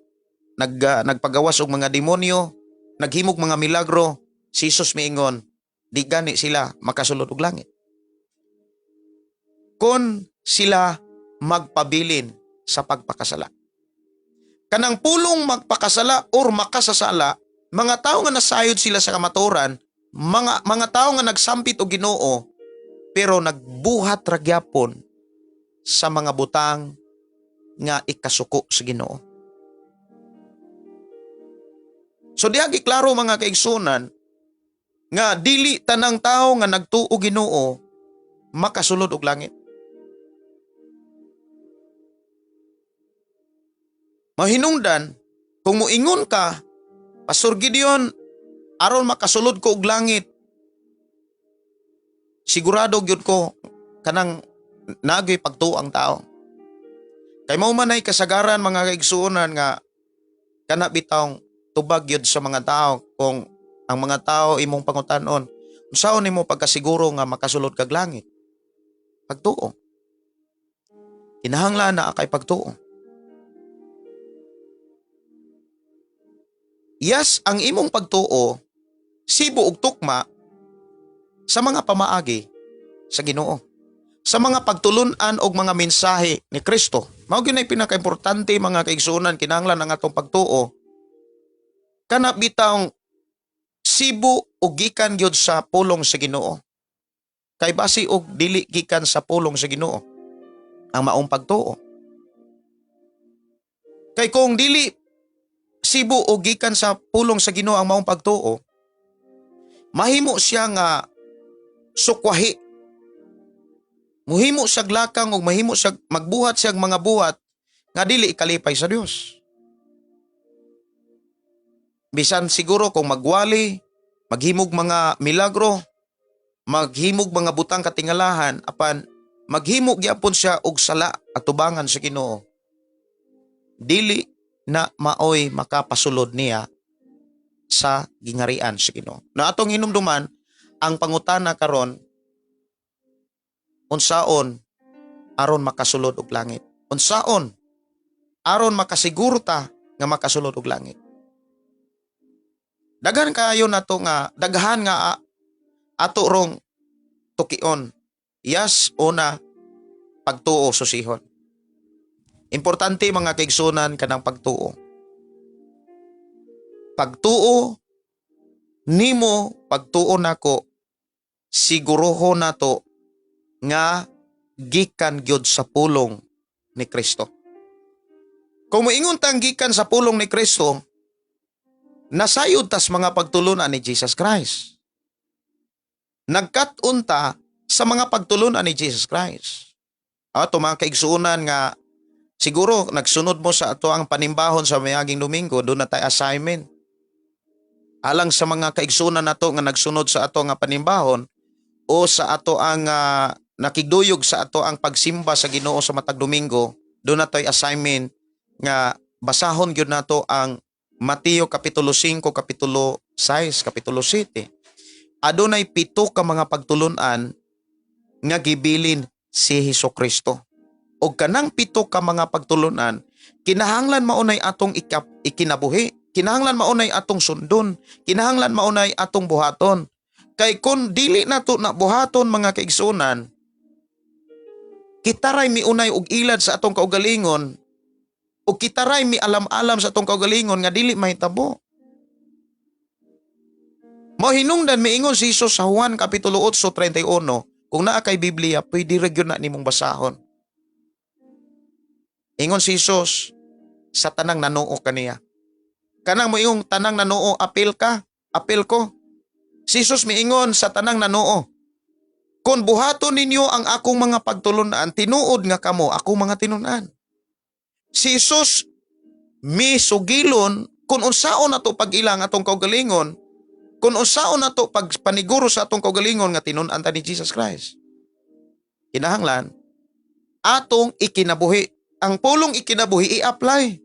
nagpagawas og mga demonyo, naghimog mga milagro, si Jesus miingon, di gani sila makasulod og langit. Kon sila magpabilin sa pagpakasala. Kanang pulong magpakasala or makasasala, mga tao nga nasayod sila sa kamaturan, mga tao nga nagsampit og Ginoo, pero nagbuhat ra gyapon sa mga butang nga ikasuko sa Ginoo. So diha giklaro mga kaigsunan nga dili tanang tao nga nagtuo Ginoo makasulod og langit. Mahinungdan, kung muingon ka, Pastor Gideon, aron makasulod ko og langit, sigurado gyud ko kanang nagoy pagtuo ang tao. Kay mao man ay kasagaran mga kaigsuonan nga kana bitawng tubag gyud sa mga tao kung ang mga tao imong pangutan-on, unsaon nimo pagkasiguro nga makasulod kag langit? Pagtuo. Kinahanglan na kay pagtuo. Yes, ang imong pagtuo, sibo og tukma sa mga pamaagi sa Ginoo. Sa mga pagtulunan og mga mensahe ni Kristo. Mao gyud ay pinakaimportante mga kaigsuonan kinahanglan ang atong pagtuo. Kana bitawng sibo og gikan gyud sa pulong sa Ginoo. Kay basi og dili gikan sa pulong sa Ginoo ang maong pagtuo. Kay kung dili sibo o gikan sa pulong sa Ginoo ang maong pagtuo, mahimo siya nga sukwahi. Muhimo siya glakang o mahimo siya magbuhat siya mga buhat nga dili ikalipay sa Dios. Bisan siguro kung magwali, maghimog mga milagro, maghimog mga butang katingalahan, apan maghimog gyapon siya og sala at tubangan sa Ginoo, dili na maoy makapasulod niya sa gingarian sa Ginoo. Na atong hinumduman ang pangutana karon, unsaon aron makasulod og langit? Unsaon aron makasiguro ta nga makasulod og langit? Daghan kayo nato nga daghan nga ato rong tukion. Yes, una pagtuo susihon. Importante mga kaigsunan kanang pagtuo. Pagtuo nimo, pagtuo nako, siguroho nato nga gikan gyud sa pulong ni Kristo. Kung moingon tang gikan sa pulong ni Kristo, nasayod tas mga pagtulunan ni Jesus Christ. Nagkat-on ta sa mga pagtulunan ni Jesus Christ. Ato mga kaigsunan nga siguro nagsunod mo sa ato ang panimbahon sa mayaging Domingo, doon na tayo assignment. Alang sa mga kaigsunan nato nga nagsunod sa ato nga panimbahon o sa ato ang nakigduyog sa ato ang pagsimba sa Ginoo sa matag Domingo, doon na tayo assignment nga basahon gyud nato ang Mateo Kapitulo 5, Kapitulo 6, Kapitulo 7. Adunay 7 ka mga pagtulunan nga gibilin si Hesukristo. o kanang pito ka mga pagtulunan, kinahanglan maunay atong ikinabuhi, kinahanglan maunay atong sundon, kinahanglan maunay atong buhaton. Kay kung dili nato na buhaton mga kaigsunan, kitaray miunay og ilad sa atong kaugalingon, o kitaray mi alam-alam sa atong kaugalingon nga dili mahitabo. Mao hinungdan miingon si Jesus sa Juan Kapitulo 8:31, kung naa kay Biblia, pwede regyon na nimong basahon. Ingon si Jesus sa tanang nanoo kaniya. Kanang mo iyong tanang nanoo, apil ko. Si Jesus miingon sa tanang nanoo, kung buhaton ninyo ang akong mga pagtulunan, tinuod nga kamo akong mga tinunan. Si Jesus misugilon kung unsaon nato pag-ilang atong kaugalingon, kung unsaon nato pagpaniguro sa atong kaugalingon nga tinunan ta ni Jesus Christ. Kinahanglan atong ikinabuhi. Ang pulong ikinabuhi i-apply.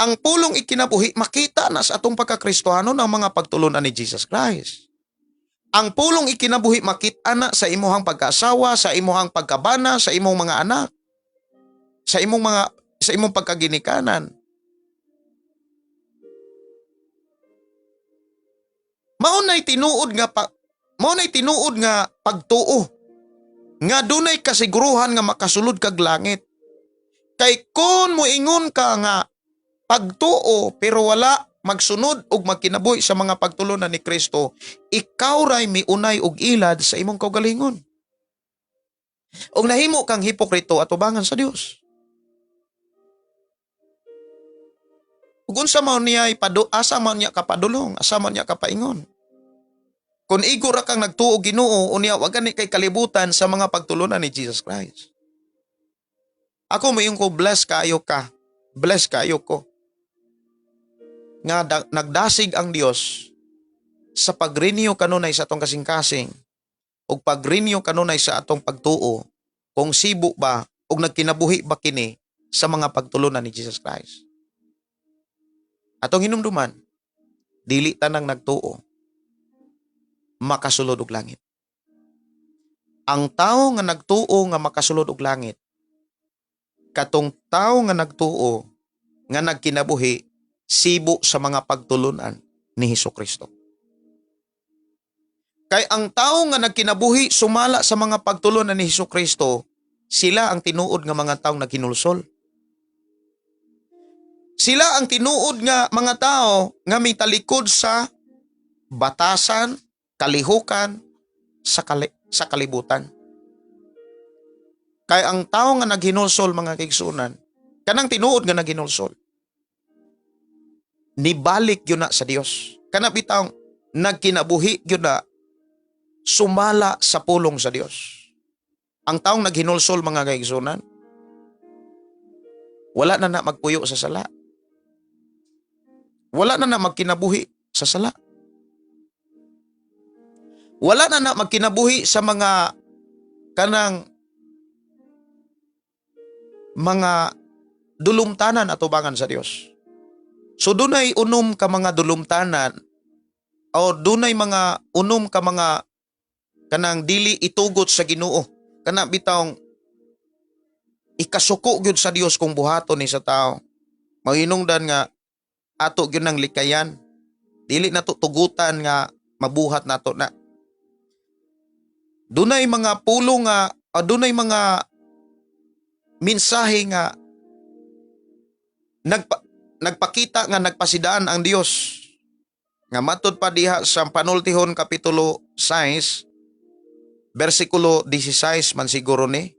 Ang pulong ikinabuhi makita na sa atong pagkakristohano ng mga pagtulunan ni Jesus Christ. Ang pulong ikinabuhi makita na sa imuhang pagkaasawa, sa imuhang pagkabana, sa imong mga anak, sa imong pagkaginikanan. Maunay tinuod nga pagtuo nga dunay kasiguruhan nga makasulod kag langit. Kay kun moingon ka nga pagtuo pero wala magsunod ug magkinabuhi sa mga pagtulunan ni Kristo, ikaw ray miunay og ilad sa imong kaugalingon. Og nahimo kang hipokrito at ubangan sa Dios. Ug unsa man niya asa man niya kapadulong, asa man niya kapaingon. Kung igo ra kang nagtuo Ginoo, unya wa gani kay kalibutan sa mga pagtulunan ni Jesus Christ. Ako mayon ko bless kaayo ka. Bless kaayo ko. Nga nagdasig ang Dios sa pag-renew kanunay sa atong kasing-kasing ug pag-renew kanunay sa atong pagtuo kung sibo ba ug nagkinabuhi ba kini sa mga pagtulunan ni Jesus Christ. Atong hinumduman, dili tanang nagtuo makasulod og langit. Ang tawo nga nagtuo nga makasulod og langit, katong tawo nga nagtuo nga nagkinabuhi sibo sa mga pagtulunan ni Hesukristo. Kay ang tawo nga nagkinabuhi sumala sa mga pagtulunan ni Hesukristo, sila ang tinuod nga mga taong naghinulsol. Sila ang tinuod nga mga tao nga mitalikod sa batasan, kalihukan, sa kalibutan. Kay ang tao nga naghinulsol mga kaigsunan, kanang tinuod nga naghinulsol, nibalik yun na sa Dios. Kana bitang nagkinabuhi yun na sumala sa pulong sa Dios. Ang taong naghinulsol mga kaigsunan, wala na magpuyo sa sala. Wala na magkinabuhi sa sala. Wala na magkinabuhi sa mga kanang mga dulumtanan at ubangan sa Dios. So dunay unom ka mga dulumtanan o dunay mga unom ka mga kanang dili itugot sa Ginoo. Kana bitawng ikasuko gyud sa Dios kung buhaton ni sa tao. Mahinungdan nga ato gyud nang likayan. Dili nato tugutan nga mabuhat nato na. Dunay mga pulong nga dunay mga mensahe nga nagpakita nga nagpasidaan ang Dios. Nga matud pa diha sa Panultihon Kapitulo 6 versikulo 16 man siguro ni.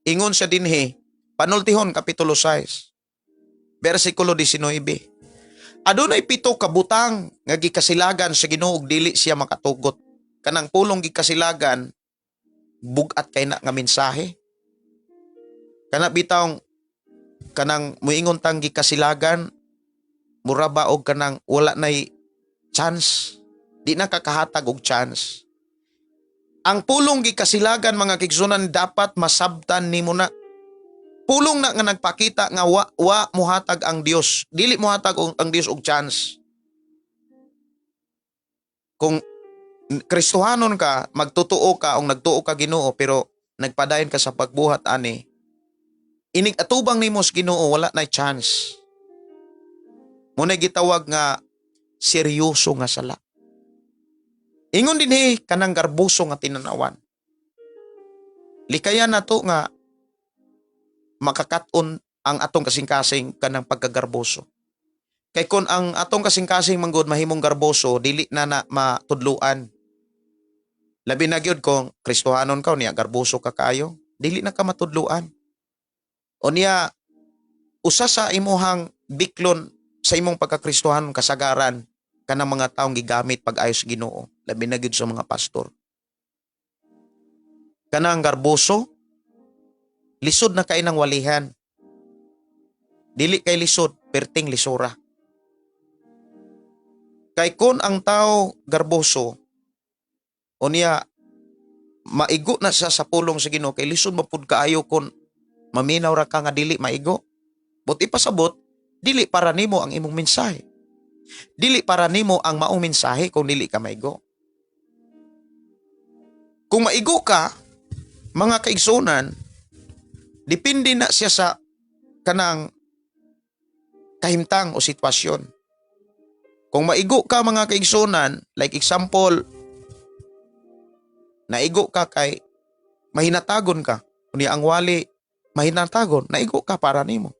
Ingon sa dinhi, Panultihon Kapitulo 6 versikulo 19. Adunay 7 ka butang nga gikasilagan sa Ginoo ug dili siya makatugot. Kanang pulong gikasilagan bugat kay na nga mensahe. Kana bitawng kanang muingon tang gikasilagan mura ba og kanang wala nay chance, di na kakahatag og chance. Ang pulong gikasilagan mga kigsunan dapat masabtan nimo na. Pulong na nga nagpakita nga wa muhatag ang Dios, dili muhatag ang Dios og chance. Kung Kristohanon ka, magtutuo ka o nagtuo ka Ginoo pero nagpadayon ka sa pagbuhat ani, inig atubang nimo sa Ginoo wala na chance. Muna gitawag nga seryoso nga sala. Ingon din kanang garbuso nga tinanawan. Likayan nato nga makakaton ang atong kasing-kasing kanang pagkagarboso. Kay kun ang atong kasing-kasing manggod mahimong garboso, dili na matudluan. Labi na gyud kung Kristohanon ka niya garboso ka kayo, dili na ka matudluan. O niya usa sa imuhang biklon sa imong pagkakristohanon kasagaran kanang mga taong gigamit pag-ayos Ginoo, labi na gyud sa mga pastor. Kanang garboso, lisod na kay nang walihan. Dili kay lisod, perting lisura. Kay kun ang tao garboso, o niya maigo na sa pulong sa Ginoo, kay lisod mapud kaayo kun maminaw ra ka nga dili maigo. But ipasabot, dili para nimo ang imong mensahe. Dili para nimo ang maong mensahe kung dili ka maigo. Kung maigo ka, mga kaigsunan, depende na siya sa kanang kahimtang o sitwasyon. Kung maigo ka mga kaigsunan, like example, naigo ka kay mahinatagon ka, kundi ang wali mahinatagon, naigo ka para nimo.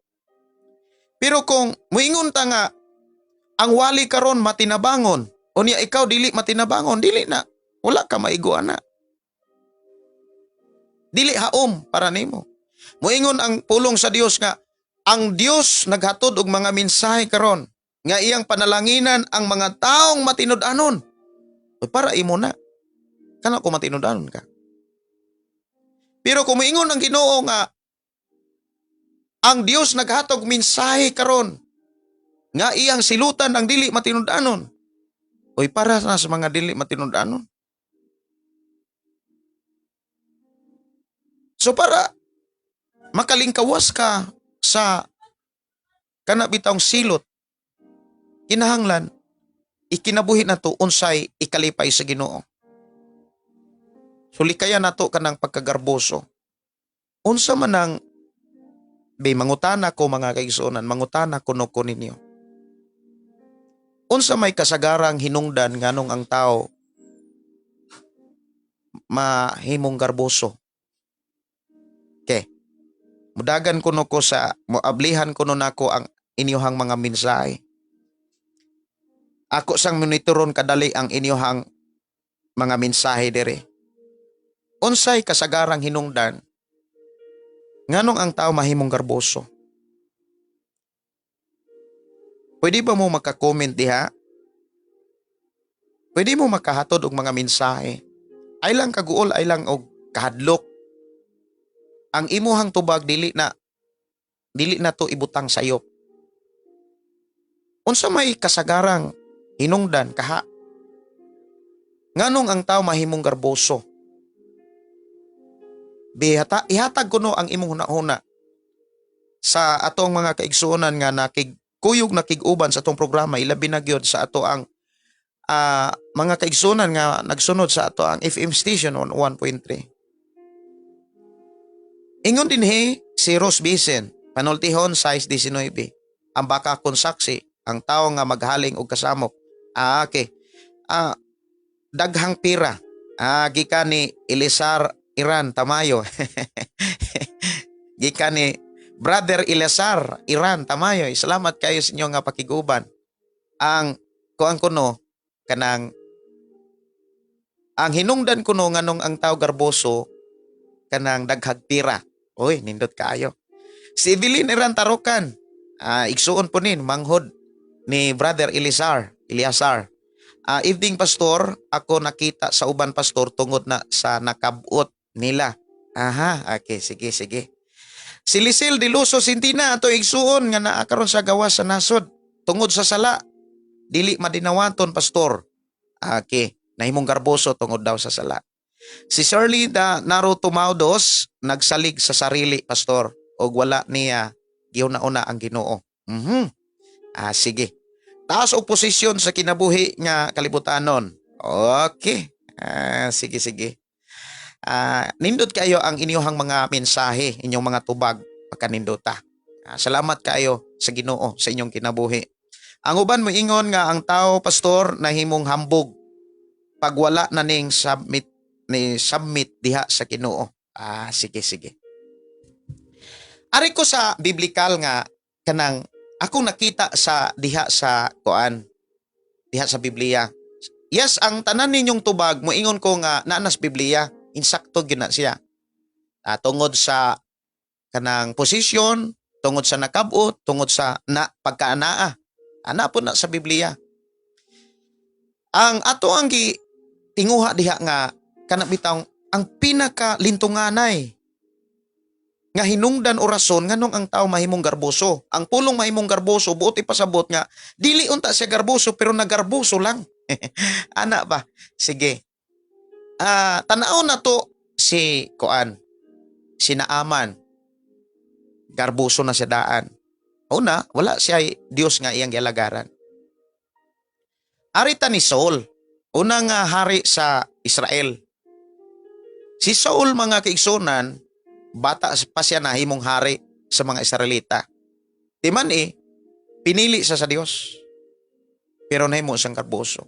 Pero kung muingon ta nga ang wali karon matinabangon, o niya ikaw dili matinabangon, dili na, wala ka maigo ana. Dili haom para nimo. Muingon ang pulong sa Dios nga ang Dios naghatod og mga mensahe karon nga iyang panalanginan ang mga taong matinud-anon. O para imo na. Kana ko matinud-anon ka. Pero kung muingon ang Ginoo nga ang Dios naghatog mensahe karon nga iyang silutan ang dili matinud-anon. Oy para na sa mga dili matinud-anon. So para makalingkawas ka sa kana bitawng silot, kinahanglan ikinabuhi nato unsay ikalipay sa Ginoo. So likaya nato kanang pagkagarboso. Unsa man ang mangutana ko mga kaigsuonan, mangutana kuno ko ninyo. Unsa may kasagarang hinungdan nganong ang tao mahimong garboso? Okay. Mudagan kuno ko sa moablihan kuno nako ang inyohang mga mensahe. Ako sang monitoron kadali ang inyohang mga mensahe dire. Unsay kasagarang hinungdan nganong ang tao mahimong garboso? Pwede ba mo maka-comment diha? Pwede mo makahatod og mga mensahe. Ay lang kaguol, ay lang og kahadlok. Ang imuhang tubag dili na to ibutang sayop. Unsa may kasagarang hinungdan kaha? Nganong ang tao mahimong garboso? Ihatag kuno ang imong hunahuna sa atong mga kaigsuonan nga nakigkuyog nakig-uban sa atong programa, ilabi na gyud sa ato ang mga kaigsuonan nga nagsunod sa ato ang FM station on 1.3. Ingon din si Rose Bisen, panultihon size 19, ang baka kon saksi, ang tao nga maghaling og kasamok. Okay. Daghang pira. Gikan ni Elisar Iran Tamayo. Gikan ni Brother Elisar Iran Tamayo. Salamat kayo sa inyo nga pakiguban. Ang kuan kuno kanang ang hinungdan kuno nganong ang tao garboso kanang daghag pira. Oy, nindot kaayo. Si Evelyn Iran Tarukan. Igsuon po nin manghod ni Brother Eliasar. Evening pastor, ako nakita sa uban pastor tungod na sa nakabot nila. Okay, sige. Si Lisel de Luso Sintina ato igsuon nga naa karon sa gawas sa nasod tungod sa sala. Dili madinawaton pastor. Okay, nahimong garboso tungod daw sa sala. Si Shirley Naruto Maudos nagsalig sa sarili pastor og wala niya giuna-una ang Ginoo. Sige. Taas oposisyon sa kinabuhi nga kalibutanon. Okay. Sige. Nindot kayo ang inyong mga mensahe, inyong mga tubag. pagkanindota. Salamat kayo sa Ginoo sa inyong kinabuhi. Ang uban mo ingon nga ang tao, pastor, nahimong hambog pag wala na ning submit diha sa Ginoo. Sige. Ari ko sa biblikal nga kanang akong nakita sa diha sa diha sa Biblia. Yes, ang tanan ninyong tubag moingon ko nga naanas Biblia, insakto gyud na siya. Tungod sa kanang posisyon, tungod sa nakabot, tungod sa pagkaanaa. Ana po na sa Biblia. Ang ato ang tinguha diha nga kana bitaw ang pinakalintunganay nga hinungdan o rason nganong ang tao mahimong garboso. Ang pulong mahimong garboso buot ipasabot nga dili unta siya garboso pero nagarboso lang. Ana ba? Sige. Tanaw na to si Naaman. Garboso na siya daan. Una, wala siya Dios nga iyang gialagaran. Arita ni Saul, unang hari sa Israel. Si Saul, mga kaigsunan, bata pa siya na himong hari sa mga Israelita. Di man pinili siya sa Dios. Pero nahimo siyang garboso.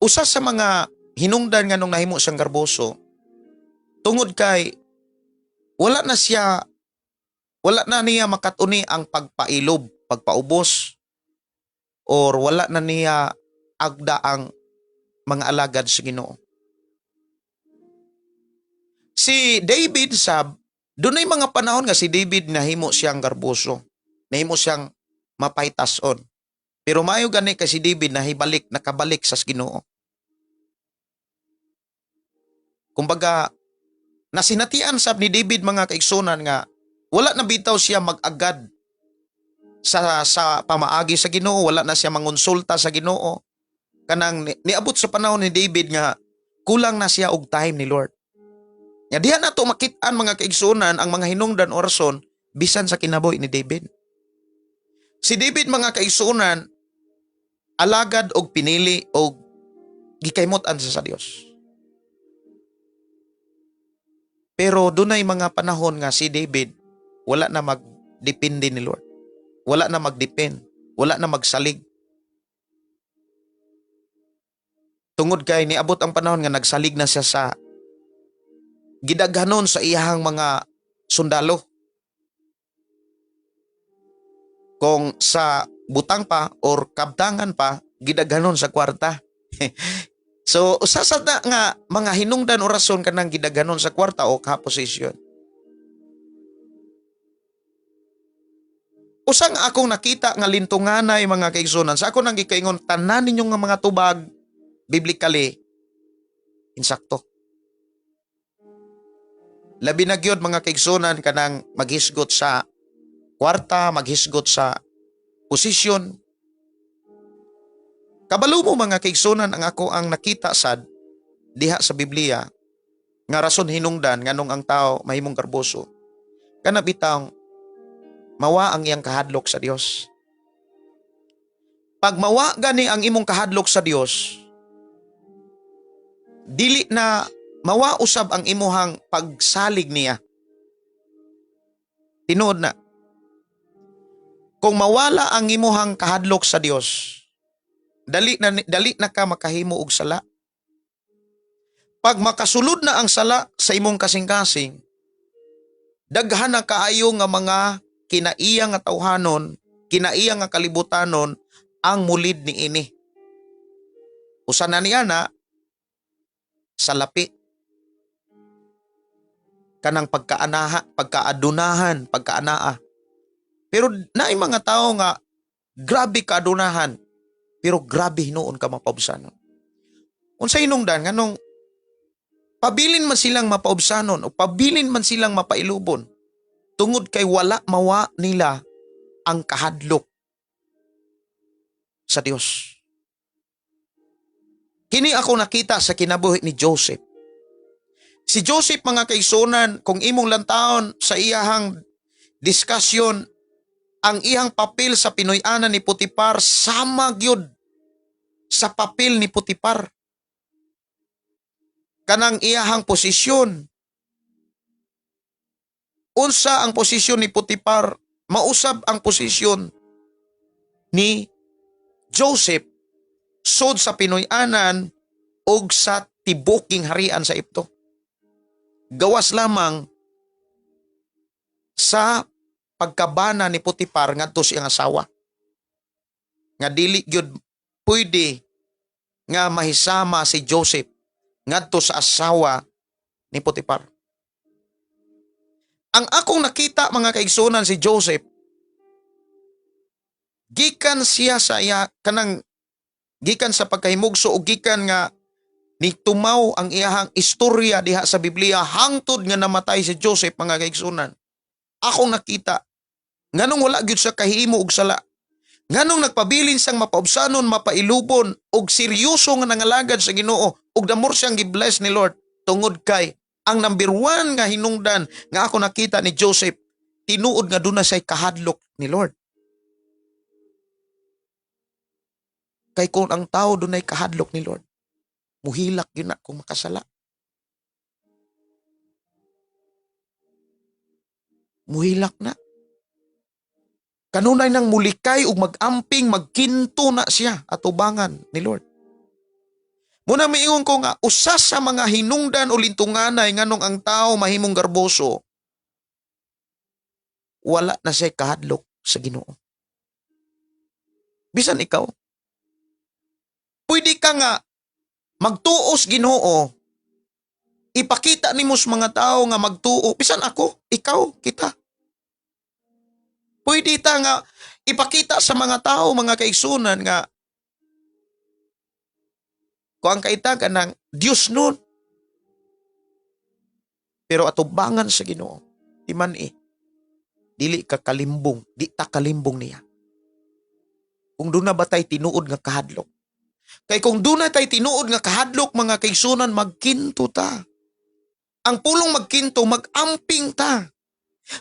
Usa sa mga hinungdan nga nung nahimo siyang garboso, tungod kay wala na niya makatuni ang pagpailob, pagpaubos, or wala na niya agda ang mga alagad sa Ginoo. Si David dunay mga panahon nga si David nahimo siyang garboso, nahimo siyang mapaytason. Pero mayo gani kay si David nakabalik sa Ginoo. Kumbaga, nasinatian sab ni David mga kaigsunan nga wala na bitaw siya mag-agad sa pamaagi sa Ginoo, wala na siya mangonsulta sa Ginoo. Kanang niabot sa panahon ni David nga kulang na siya og time ni Lord. Nga diha na to makit-an mga kaigsunan ang mga hinungdan o rason bisan sa kinabuhi ni David. Si David mga kaigsunan alagad og pinili og gikaymot-an sa Dios. Pero dunay mga panahon nga si David wala na magdepende ni Lord. Wala na magdepend. Wala na magsalig. Tungod kay niabot ang panahon nga nagsalig na siya sa gidaghanon sa iyahang mga sundalo. Kung sa butang pa or kabtangan pa, gidaghanon sa kwarta. So, usasad na nga mga hinungdan o rason ka ng gidaghanon sa kwarta o kaposisyon. Usang akong nakita nga lintunganay mga kaigsunan, sa ako nang gikaingon, tanan ninyo nga mga tubag, biblically, insakto. Labi na gyud mga kaigsunan ka nang maghisgot sa kwarta, maghisgot sa posisyon. Kabalo mo mga kaigsunan ang ako ang nakita sad diha sa Biblia nga rason hinungdan nganong ang tao mahimong garboso. Kana bitang mawa ang iyang kahadlok sa Dios. Pag mawa gani ang imong kahadlok sa Dios, dili na mawa usab ang imuhang pagsalig niya. Tinuod na. Kung mawala ang imuhang kahadlok sa Dios, dali na ka makahimo og sala. Pag makasulod na ang sala sa imong kasing-kasing, daghan na kaayo nga mga kinaiya nga tawhanon, kinaiya nga kalibutanon ang mulid ni ini. Usa na niya na salapi. Kanang pagkaadunahan, pagkaanaa. Pero naay mga tao nga grabe kaadunahan, pero grabe hinuon ka mapaubsanon. Unsay hinungdan nganong pabilin man silang mapaubsanon o pabilin man silang mapailubon tungod kay wala mawa nila ang kahadlok sa Dios. Kini ako nakita sa kinabuhi ni Joseph. Si Joseph mga kaigsunan, kung imong lantawon sa iyahang diskusyon, ang iyang papel sa Pinoy-anan ni Putipar sama gyud sa papel ni Putipar. kanang iyahang posisyon. Unsa ang posisyon ni Potiphar? Mausab ang posisyon ni Joseph sud sa Pinoy-anan og sa tibuking harian sa Epto. Gawas lamang sa pagkabana ni Potiphar ngadto sa iyang asawa. Nga dili gyud pwede nga mahisama si Joseph ngadto sa asawa ni Potiphar. Ang akong nakita mga kaigsunan si Joseph, gikan siya sa gikan sa pagkahimugso o gikan nga ni tumaw ang iyahang istorya diha sa Biblia hangtod nga namatay si Joseph mga kaigsunan. Akong nakita nganong wala gyud sa kahimo og sala. Nganong nagpabilin siyang mapaubsanon, mapailubon og seryoso nga nangalagad sa Ginoo og damor siyang gibless ni Lord tungod kay ang number one nga hinungdan nga ako nakita ni Joseph, tinuod nga doon na siya'y kahadlok ni Lord. Kay kung ang tao doon ay kahadlok ni Lord, muhilak yun na kung makasala. Muhilak na. Kanunay nang mulikay ug magamping, magkinto na siya at ubangan ni Lord. Muna miingon ko nga, usa sa mga hinungdan o lintunganay nganong ang tao mahimong garboso, wala na siya kahadlok sa Ginoo. Bisan ikaw, pwede ka nga magtuos Ginoo, ipakita nimo sa mga tao nga magtuo, bisan ako, ikaw, kita. Pwede ta nga ipakita sa mga tao, mga kaigsunan nga kung ang kaitagan ng Diyos nun. Pero atubangan sa Ginoo, di man dili ka kalimbong, di ta kalimbong niya. Kung doon na ba tayo tinuod nga kahadlok? Kay kung doon na tayo tinuod nga kahadlok, mga kaigsunan, magkinto ta. Ang pulong magkinto, magamping ta.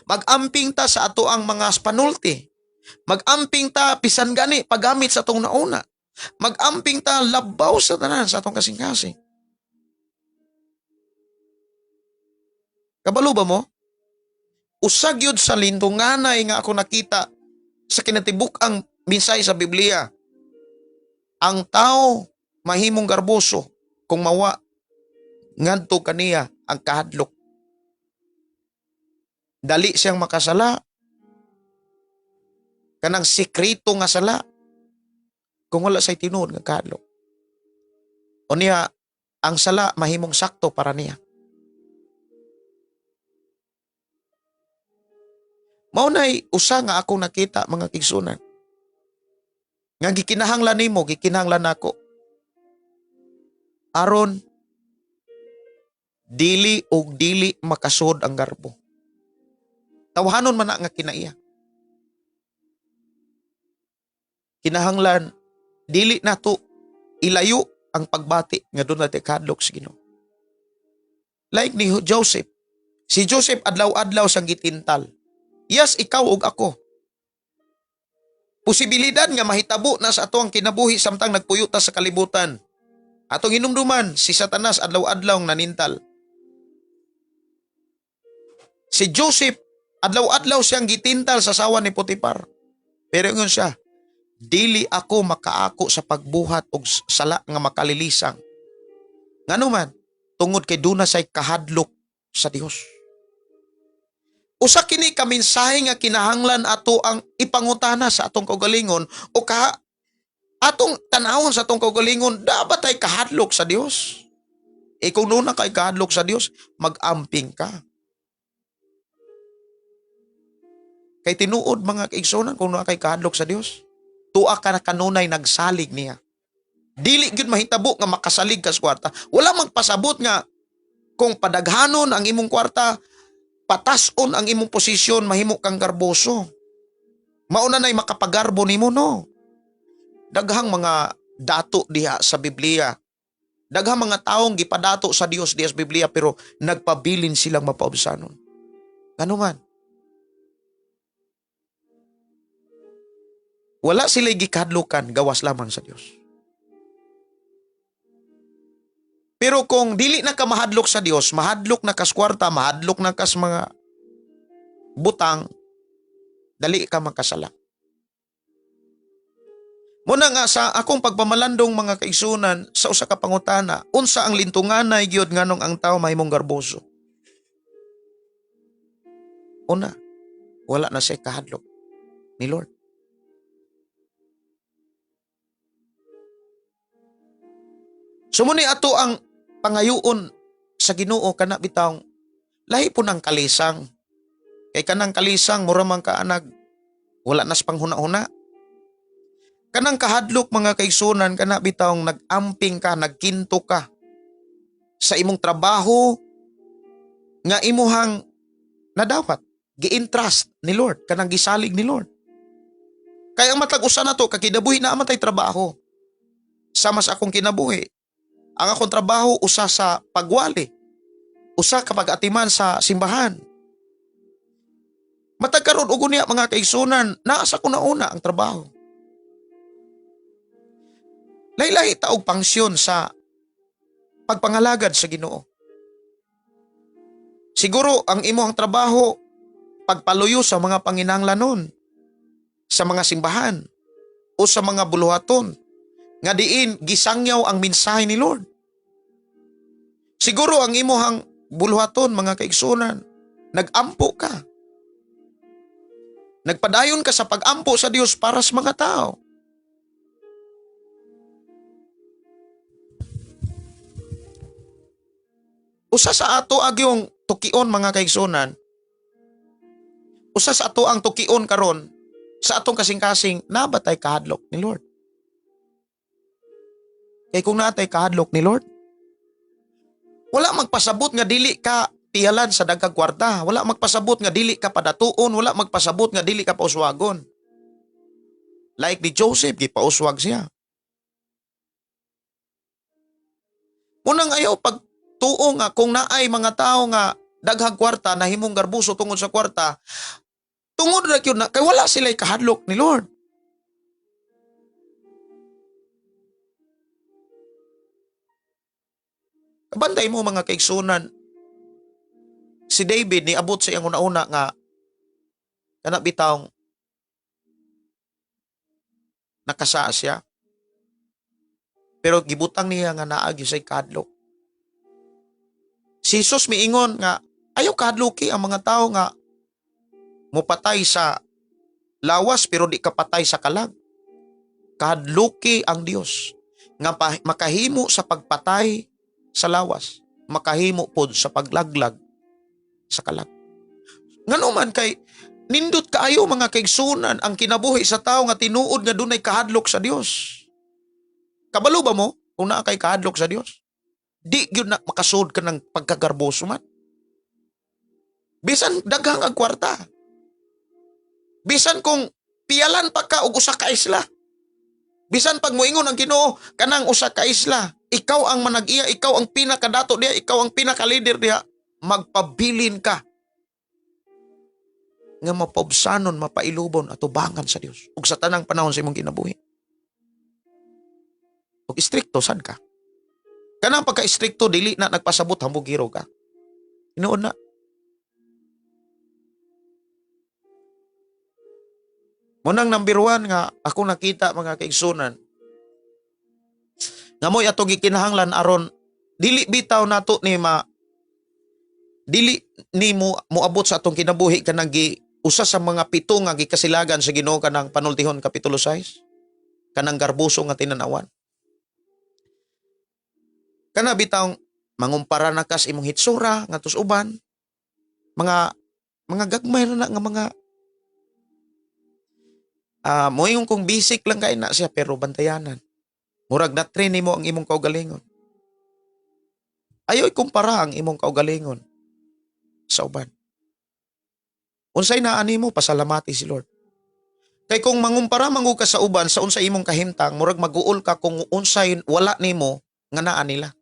Magamping ta sa ato ang mga spanulti. Magamping ta, pisan gani, paggamit sa atong nauna. Magamping ta, labaw sa tanan sa atong kasing-kasing. Kabalo ba mo? Usag yun sa lindunganay nga ako nakita sa kinatibuk ang minsay sa Biblia. Ang tao mahimong garboso kung mawa ngadto kaniya ang kahadlok. Dali siyang makasala. Kanang sikreto nga sala. Kung wala sa'y tinuod nga kahadlok. O niya, ang sala mahimong sakto para niya. Maunay usa nga akong nakita mga kigsunan. Nga gikinahanglan nimo, gikinahanglan nako. Aron dili og dili makasud ang garbo. Tawhanon man na nga kinaiya. Kinahanglan dili nato ilayo ang pagbati nga doon natin kahadlok sa Ginoo. Like ni Joseph. Si Joseph adlaw-adlaw sang gitintal. Yes, ikaw ug ako. Posibilidad nga mahitabo na sa ato ang kinabuhi samtang nagpuyuta sa kalibutan. Atong hinumduman, si Satanas adlaw-adlaw nanintal. Si Joseph, adlaw-adlaw siyang gitintal sa sawa ni Potiphar. Pero ingon siya, dili ako makaako sa pagbuhat og sala nga makalilisang. Ngano man, tungod kay duna say kahadlok sa Dios. Usa kini ka mensahe nga kinahanglan ato ang ipangutana sa atong kaugalingon o atong tanawon sa atong kaugalingon, dapat ay kahadlok sa Dios. Kung nuna kay kahadlok sa Dios, mag-amping ka. Kay tinuod mga kaigsunan kung nuna kay kahadlok sa Dios, tuwa ka na kanunay nagsalig niya. Dili gyud mahitabo nga makasalig ka sa kwarta. Wala magpasabot nga kung padaghanon ang imong kwarta, patason ang imong posisyon, mahimo kang garboso. Mauna na'y makapagarbo nimo, no? Daghang mga dato diha sa Biblia. Daghang mga taong gipadato sa Dios diha sa Biblia pero nagpabilin silang mapaubsanon. Ngano man? Wala sila gikadlukan, gawas lamang sa Dios. Pero kung dili na ka mahadlok sa Dios, mahadlok na kas kwarta, mahadlok na kas mga butang, dali ka makasala. Muna nga sa akong pagpamalandong mga kaigsunan sa usa ka pangutana, unsa ang lintunganay gyud nganong ang tao mahimong garboso? Una, wala na siya kahadlok ni Lord. Sumuni ato ang pangayoon sa Ginoo kana bitawng lahi po ng kalisang. Kay kanang kalisang mura man ka anag wala nas panghuna-huna. Kanang kahadlok mga kaigsunan kana bitawng nagamping ka, nagkinto ka sa imong trabaho nga imuhang nadawat, gi-entrust ni Lord, kanang gisalig ni Lord. Kaya ang matag usa nato kakidabuhi na amatay trabaho. Sama sa akong kinabuhi. Ang akong trabaho usa sa pagwali, usa ka pag-atiman sa simbahan. Matag karon og unya mga kaigsunan, naa sa kuna-una ang trabaho. Lahi-lahi taog pangsyon sa pagpangalagad sa Ginoo. Siguro ang imong trabaho pagpaluyo sa mga panginahanglanon, sa mga simbahan o sa mga buluhaton nga diin gisangyaw ang mensahe ni Lord. Siguro ang imong buluhaton mga kaigsunan, nagampo ka. Nagpadayon ka sa pag-ampo sa Dios para sa mga tao. Usa sa ato agyong tukion mga kaigsunan, usa sa ato ang tukion karon sa atong kasing-kasing nabatay kahadlok ni Lord. Kay kung natay kahadlok ni Lord, wala magpasabot nga dili ka tiyalan sa dagkag kwarta, wala magpasabot nga dili ka padatuon, wala magpasabot nga dili ka pauswagon. Like ni Joseph, gipauswag siya. Munang ayaw pagtuo nga kung naay mga tao nga daghang kwarta na himong garbuso tungod sa kwarta, tungod ra gyud na kay wala sila'y kahadlok ni Lord. Kabantay mo mga kaigsunan, si David niabot sa iyang una-una nga kana bitawng nakasa siya. Pero gibutang niya nga naagi sa kahadlok. Si Jesus miingon nga ayaw kahadloki ang mga tao nga mupatay sa lawas pero di ka patay sa kalag. Kahadloki ang Dios nga makahimo sa pagpatay sa lawas, makahimo pod sa paglaglag sa kalag. Ngano man kay nindot kaayo mga kaigsunan ang kinabuhi sa tao nga tinuod nga dunay kahadlok sa Dios. Kabalo ba mo kung naa kay kahadlok sa Dios? Di gyud na makasud ka ng pagkagarboso man. Bisan daghang ang kwarta. Bisan kung piyalan pa ka og usa ka isla. Bisan pag moingon ang Ginoo kanang usa ka isla, ikaw ang manag-iya, ikaw ang pinakadato diha, ikaw ang pinaka-leader diha, magpabilin ka nga mapobsanon, mapailubon at ubangan sa Dios ug sa tanang panahon sa imong kinabuhi. Ug istrikto sad ka. Kanang pagka-istrikto dili na nagpasabot hambog hiro ka. Tinuod na. Munang number 1 nga ako nakita mga kaigsunan, nga mo'y ato gikinahanglan aron dili bitaw nato ni dili ni mo moabot sa atong kinabuhi kanang usa sa mga 7 nga gikasilagan sa Ginoo kanang panultihon kapitulo 6 kanang garbuso nga tinanawan. Kana bitawng mangumpara na kas imong hitsura ngadto uban, mga gagmay na nga mga moingon kung basic lang kay na siya pero bantayanan. Murag na train nimo ang imong kaugalingon. Ayaw ikumpara ang imong kaugalingon sa uban. Unsay naa nimo pasalamati si Lord. Kay kung mangumpara mangu ka sa uban sa unsay imong kahimtang, murag maguol ka kung unsay wala nimo nga naa nila.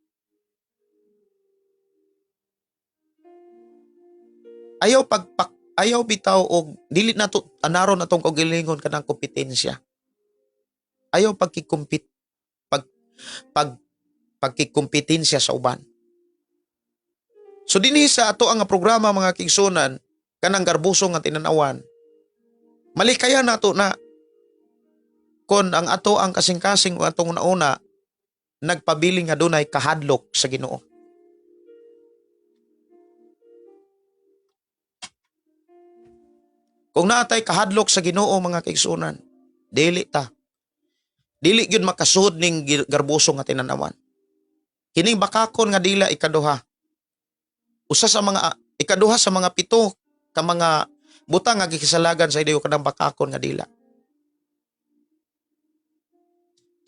Ayaw bitaw og dili nato anaron atong kaugalingon kanang kompetensya. Ayaw pagkikumpit pagkikumpetensya sa uban. So dinhi sa ato ang programa mga kigsunan, kanang garbuso nga tinanawan, malikayan nato na kon ang ato ang kasing-kasing o atong una nagpabiling nga dunay kahadlok sa Ginoo. Kung naatay kahadlok sa Ginoo mga kaigsunan, dili ta. Dili gyud makasud ning garbuso nga tinanawan. Kining bakakon nga dila ikaduha. Ikaduha sa mga pito ka mga butang nga gikisalagan sa Dios kanang bakakon nga dila.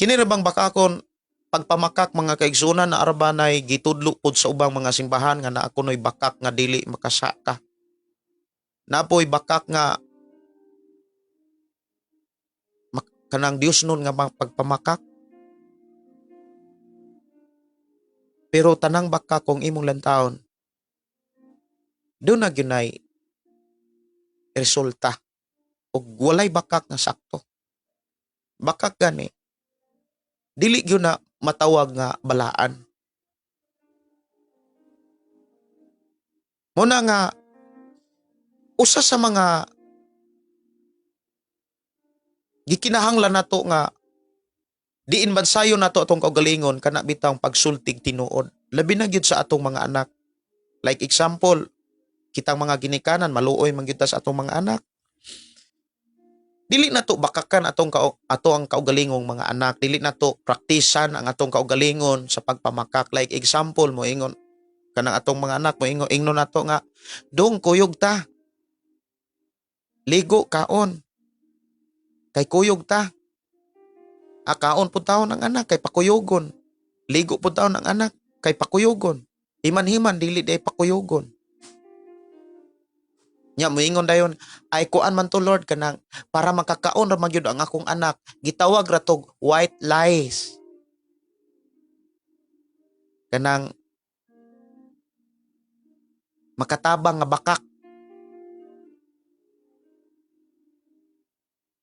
Kini ra bang bakakon pagpamakak mga kaigsunan na arabanay gitudlo pod sa ubang mga simbahan nga naa kunoy bakak nga dili makasaka. Napoy bakak nga kanang Dios nun nga pagpamakak. Pero tanang bakak kung imong lantawon, doon na ginay resulta o walay bakak nga sakto. Bakak gani, dili gyud na matawag nga balaan. Muna nga, usa sa mga gikinahanglan nato nga diin bansayo nato atong kaugalingon kana bitang pagsultig tinuod. Labi na gyud sa atong mga anak. Like example, kitang mga ginikanan maluoy man gyud ta sa atong mga anak. Dili nato bakakan ato ang kaugalingong mga anak. Dili nato praktisan ang atong kaugalingon sa pagpamakak. Like example mo ingon kanang atong mga anak mo ingnon nato nga dong kuyog ta. Ligo kaon. Kay kuyog ta. Kaon po taon ang anak kay pakuyogon. Ligo po taon ang anak kay pakuyogon. Himan-himan dili day pakuyogon. Nya moingon dayon ay kuan man to Lord kanang para makakaon ra magyud ang akong anak. Gitawag ra tog white lies. Kanang makatabang nga bakak.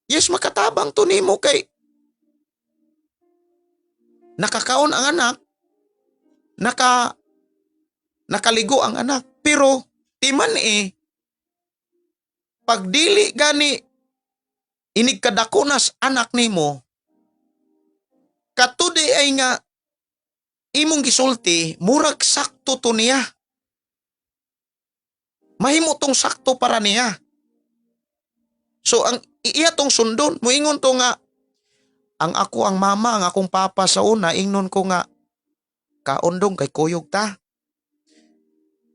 Yes, makatabang to nimo kay nakakaon ang anak, nakaligo ang anak, pero timan pag dili gani inig kadakunas anak nimo, katude ay nga imong gisulti, murag sakto to niya. Mahimo tong sakto para niya. So ang iya tong sundon, moingon to nga, ang ako ang mama, ang akong papa sa una, ingnon ko nga, kaon dong kay kuyog ta.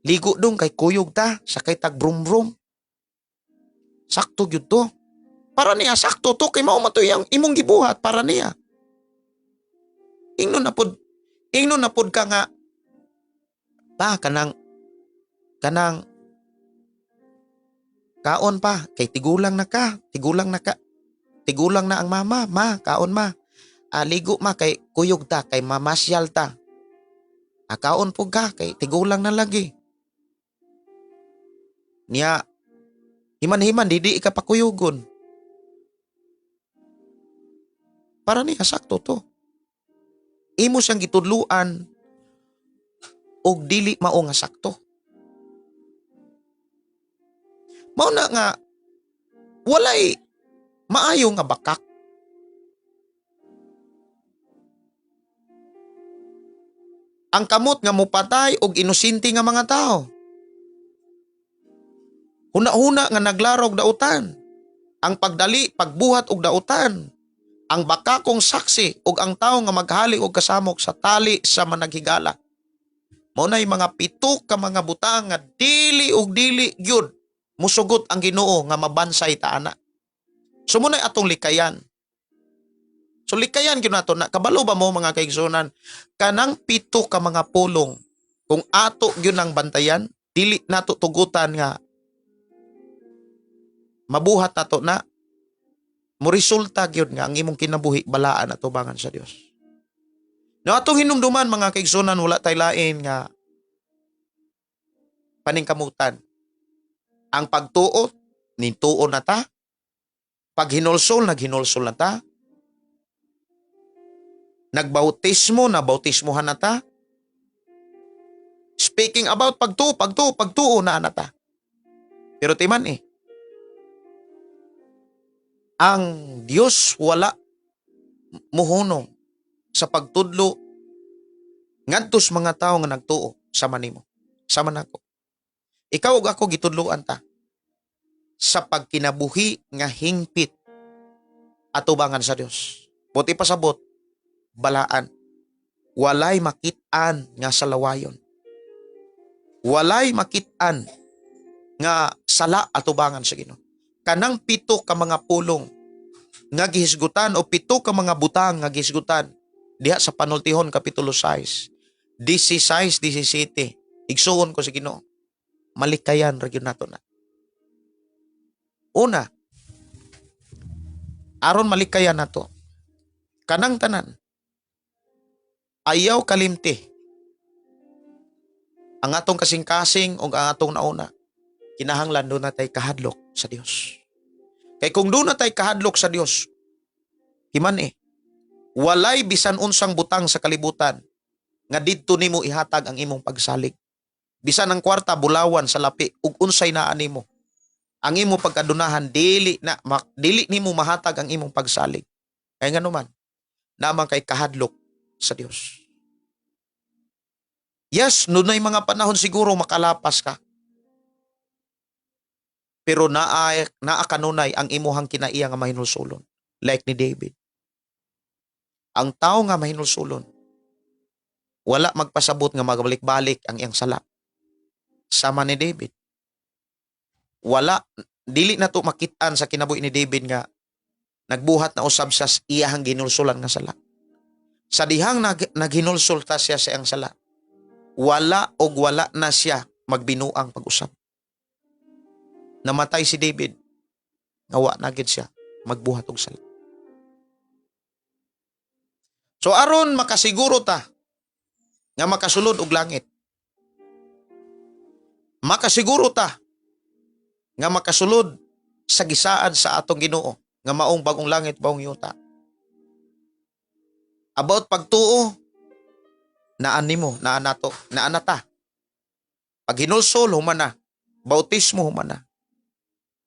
Ligo dong kay kuyog ta, sakay tag brum-brum. Sakto gyud to. Para niya, sakto to, kay mao matoy ang imong gibuhat para niya. Ingnon na pod ka nga, pa, kanang, kaon pa, kay tigulang na ang mama, ma, kaon ma. Ligo ma, kay kuyog ta, kay mamasyal ta. Kaon po ka, kay tigulang na lagi. Niya, himan-himan, didi ka pa kuyugon. Para niya, sakto to. Imo siyang gitudluan, og dili mao nga sakto. Mao na nga, walay maayo nga bakak. Ang kamot nga mupatay og inusinti nga mga tao. Huna-huna nga naglarog dautan. Ang pagdali, pagbuhat og dautan. Ang bakakong saksi og ang tao nga maghali og kasamok sa tali sa managhigala. Mao nay mga pito ka mga butang nga dili og dili gyud musugot ang Ginoo nga mabansay ta ana. So munay atong likayan. So likayan gyud nato na kabalo ba mo mga kaigsunan kanang pito ka mga pulong kung ato gyud ang bantayan dili nato tugutan nga mabuhat nato na mo resulta gyud nga ang imong kinabuhi balaan at tubangan sa Dios. No atong hinumduman mga kaigsunan wala tay lain nga paningkamutan. Ang pagtuo, nintuo na ta. Pag hinulsol, naghinulsol na ta. Nagbautismo, nabautismohan na ta. Speaking about pagtuo na ta. Pero timan ang Dios wala muhunong sa pagtudlo ngadtos mga tao nga nagtuo sama nimo. Sama nako. Ikaw ug ako gitudloan ta sa pagkinabuhi nga hingpit atubangan sa Dios. Buti pasabot balaan. Walay makit-an nga salawayon. Walay makit-an nga sala atubangan sa Ginoo. Kanang 7 ka mga pulong nga gihisgutan o 7 ka mga butang nga gihisgutan diha sa Panultihon kapitulo 6, 16, 17. Igsuon ko sa Ginoo. Malikayan ra gyud nato na. Una, aron malikayan nato. Kanang tanan ayaw kalimti ang atong kasing-kasing o ang atong nauna. Kinahanglan doon natay kahadlok sa Dios. Kay kung doon natay kahadlok sa Dios, himan walay bisan unsang butang sa kalibutan nga didto nimo ihatag ang imong pagsalig. Bisan ang kwarta bulawan sa lapi ug unsay naa nimo. Ang imong pagkadunahan dili nimo mahatag ang imong pagsalig. Kay nganuman, namang kay kahadlok sa Dios. Yes, nunay mga panahon siguro makalapas ka. Pero naa kanunay ang imuhang kinaiya nga mahinulsulon. Like ni David. Ang tao nga mahinulsulon, wala magpasabot nga magbalik-balik ang iyang sala. Sama ni David. Dili na to makitaan sa kinabuhi ni David nga nagbuhat na usab sa iyahang ginulsulan nga sala. Sa dihang naghinulsulta siya sa iyang sala, wala na siya magbinuang pag-usab. Namatay si David, nawa na gid siya magbuhat og sala. So aron makasiguro ta nga makasulod og langit. Makasiguro ta nga makasulod sa gisaad sa atong Ginoo nga maong bagong langit bagong yuta. About pagtuo, naan ta. Pag hinulsol humana, bautismo humana.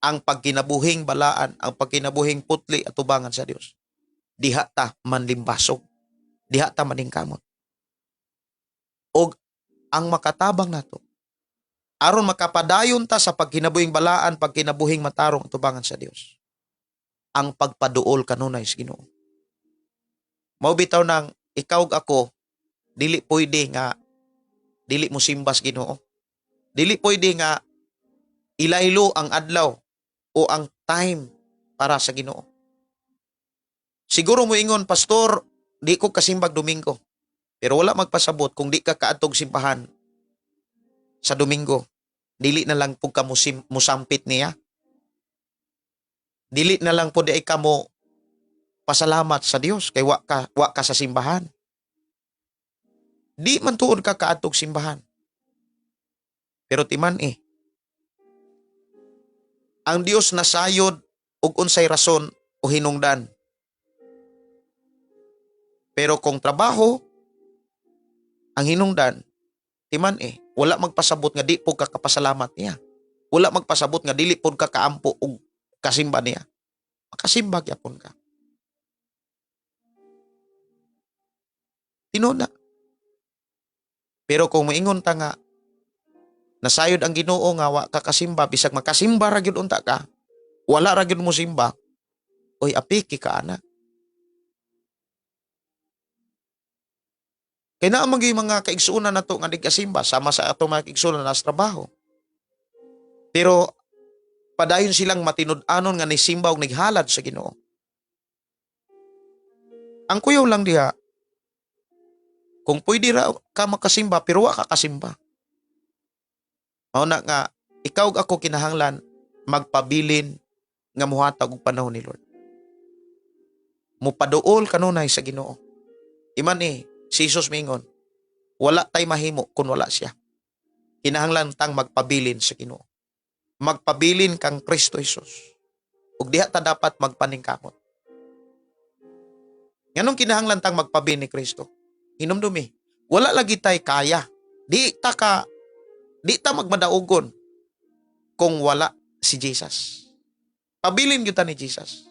Ang pagkinabuhing balaan, ang pagkinabuhing putli at tubangan sa Dios. Diha ta manlimbasog. Diha ta maningkamot. Og ang makatabang nato aron makapadayon ta sa pagkinabuhing balaan, pagkinabuhing matarong at tubangan sa Dios. Ang pagpaduol kanunay sa Ginoo. Mao bitaw nang ikaw ug ako dili pwede nga dili mo simbas Ginoo. Dili pwede nga ilaylo ang adlaw o ang time para sa Ginoo. Siguro mo ingon, pastor, di ko kasimbag Domingo. Pero wala magpasabot kung di ka kaadtog simbahan sa Domingo. Dili na lang pug ka musampit niya. Dili na lang po di ka mo pasalamat sa Dios kay wa ka sa simbahan. Di man tuod ka kaadtog simbahan. Pero timan ang Dios nasayod og unsay rason o hinungdan. Pero kung trabaho ang hinungdan, timan wala magpasabot nga di po ka kapasalamat niya. Wala magpasabot nga dili po ka kaampo og kasimba niya. Makasimba gyapon ka. Tinuna. Pero kung moingon ta nga nasayod ang Ginoo nga wa ka kasimba, bisag makasimba ra gyud unta ka, wala ra gyud mo simba, oy apiki ka ana. Kaya na mga kaigsuunan na to nga di kasimba, sama sa ato mga kaigsuunan na sa trabaho. Pero padayon silang matinud-anon nga nisimba o nighalad sa Ginoo. Ang kuyaw lang diha, kung pwede ra ka makasimba, pero wa ka kasimba. Mauna nga, ikaw ug ako kinahanglan magpabilin nga muhatag og panahon ni Lord. Mupaduol kanunay sa Ginoo. Iman si Jesus mingon, wala tay mahimo kung wala siya. Kinahanglan tang magpabilin sa Ginoo. Magpabilin kang Kristo Jesus. Ug diha ta dapat magpaningkamot. Nganong kinahanglan tang magpabi ni Kristo? Hinumdumi. Wala lagi tay kaya. Di ta magmadaugon kung wala si Jesus. Pabilin gyud ta ni Jesus.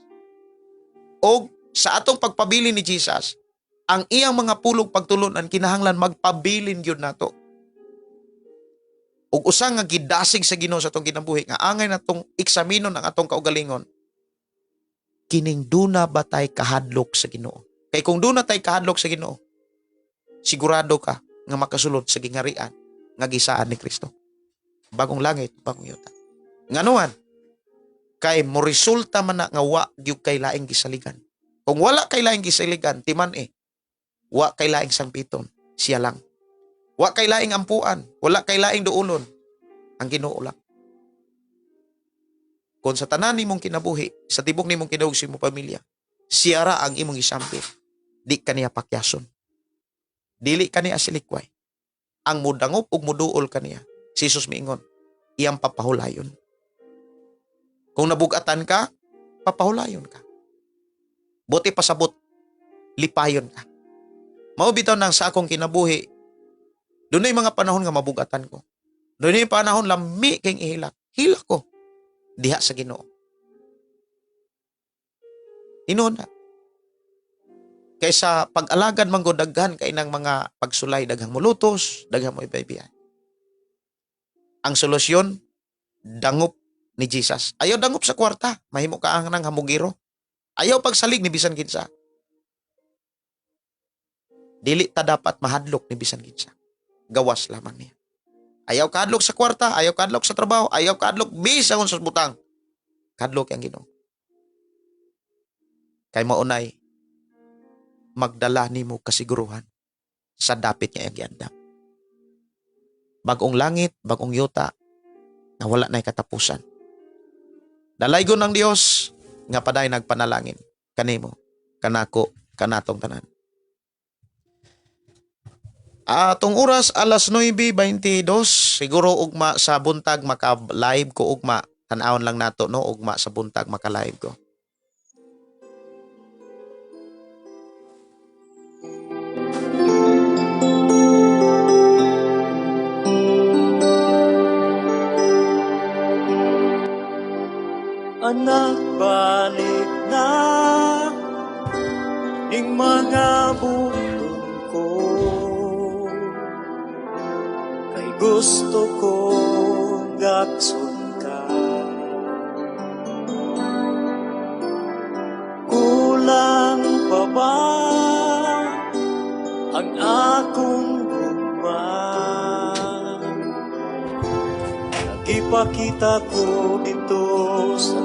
O sa atong pagpabilin ni Jesus, ang iyang mga pulong pagtulunan kinahanglan magpabilin gyud nato. Ug usa nga gidasig sa Ginoo sa atong kinabuhi nga angay natong eksaminon ang atong kaugalingon. Kining duna ba tay kahadlok sa Ginoo? Kay kung duna tay kahadlok sa Ginoo, sigurado ka nga makasulod sa gingarian nga gisaan ni Kristo. Bagong langit, bagong yuta. Nganuan? Kay mo resulta man na nga wa gyud kay laing gisaligan. Kung wala kay laing gisaligan, timan wa kay laing sampiton, siya lang. Wa kay laing ampuan, wala kay laing duulon, ang Ginoo lang. Kung sa tanan nimong kinabuhi, sa tibok nimong kinabuhi sa imong pamilya, siya ra ang imong isampit. Di kaniya pakyason. Dili kaniya silikway. Ang mudangop ug muduol kaniya. Si Jesus miingon, iyang papahulayon. Kung nabugatan ka, papahulayon ka. Buti pasabot, lipayon ka. Mao bitaw nang sa akong kinabuhi, doon ay mga panahon nga mabugatan ko. Doon ay panahon lami kayong ihilak. Hilak ko. Diha sa Ginoo. Inoon na. Kaysa pag-alagad manggo daghan kay nang mga pagsulay, daghang mulutos, daghang mo ibaybiyan. Ang solusyon, dangop ni Jesus. Ayaw dangop sa kwarta, mahimo ka ang nang hamugiro. Ayaw pagsalig ni bisan kinsa. Dili ta dapat mahadlok ni bisan kinsa. Gawas lamang niya. Ayaw kadlok sa kwarta, ayaw kadlok sa trabaho, ayaw kadlok bisan sa butang. Kadlok ang Ginoo. Kay maunay magdala nimo kasiguruhan sa dapit niya ang giandam. Bagong langit, bagong yuta, na wala na'y katapusan. Dalaygon ng Dios nga paday nagpanalangin kanimo, kanako, kanatong tanan. Atong oras alas 9:22, siguro ugma sa buntag maka-live ko ugma, tan-awon lang nato no, ugma sa buntag maka-live ko. Anak, balik na ning mga butong ko. Kay gusto ko gakson ka. Kulang pa ba ang akong gugma? Ipakita ko ito sa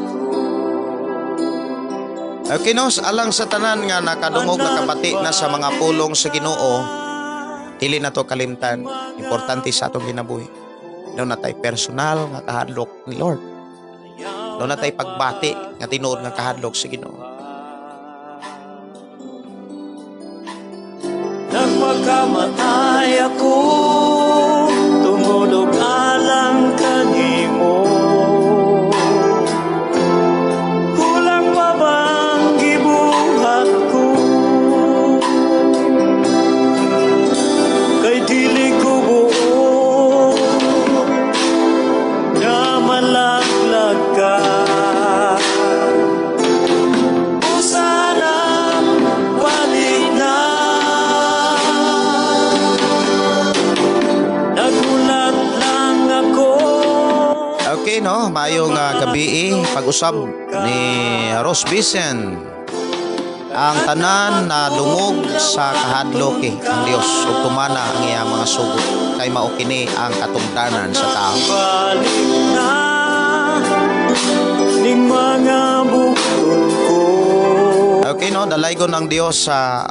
Okay no, alang sa tanan nga nakadungog nakabati na sa mga pulong sa Ginoo, dili na to kalimtan. Importante sa atong kinabuhi. Doon na tayo personal nga kahadlok ni Lord. Doon na tayo pagbati nga tinuod nga kahadlok sa Ginoo. Nagpagkamatay ako, tumulog alang kanimo. Kulang pa bang gibuhat ko? Kay dili ko buo na malaglag ka. O sana balik na. Nagulat lang ako. Okay no, mayong gabi pag-usab ni Ross Bisen. Ang tanan na dungog sa kahadlok ang Dios ug tumana ang iyang mga sugot kay mao kini ang katungdanan sa tao. Balik na ning mga bukol ko. Okay no, dalaygon ang Dios sa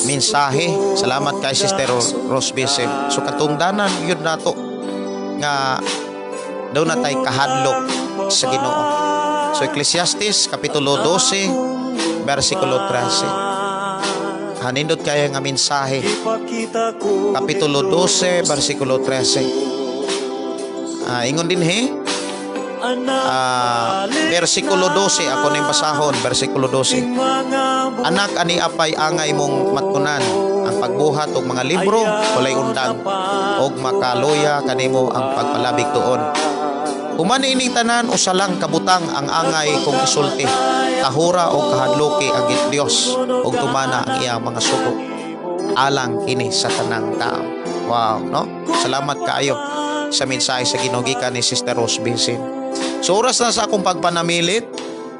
mensahe. Salamat kay Sister Ross Bisen. So katungdanan yun nato nga daw na tay kahadlok sa Ginoo. So Ecclesiastes kapitulo 12 versikulo 13. Hanindot kaya nga mensahe. Ipakita ko Kapitulo 12 versikulo 13. Ingon din versikulo 12 ako ning basahon, versikulo 12. mga Anak ani apay angay mong matunan ang pagbuhat og mga libro walay undang og makaluya kanimo ang pagpalabig tuon. Human ining tanan usa lang kabutang ang angay kong isulti. Tahura og kahadloki ang Dios og tumana ang iyang mga sugo. Alang kini sa tanang tao. Wow, no? Salamat kaayo sa mensahe sa Ginoo gikan ni Sister Rose Vincent. So oras na sa akong pagpanamilit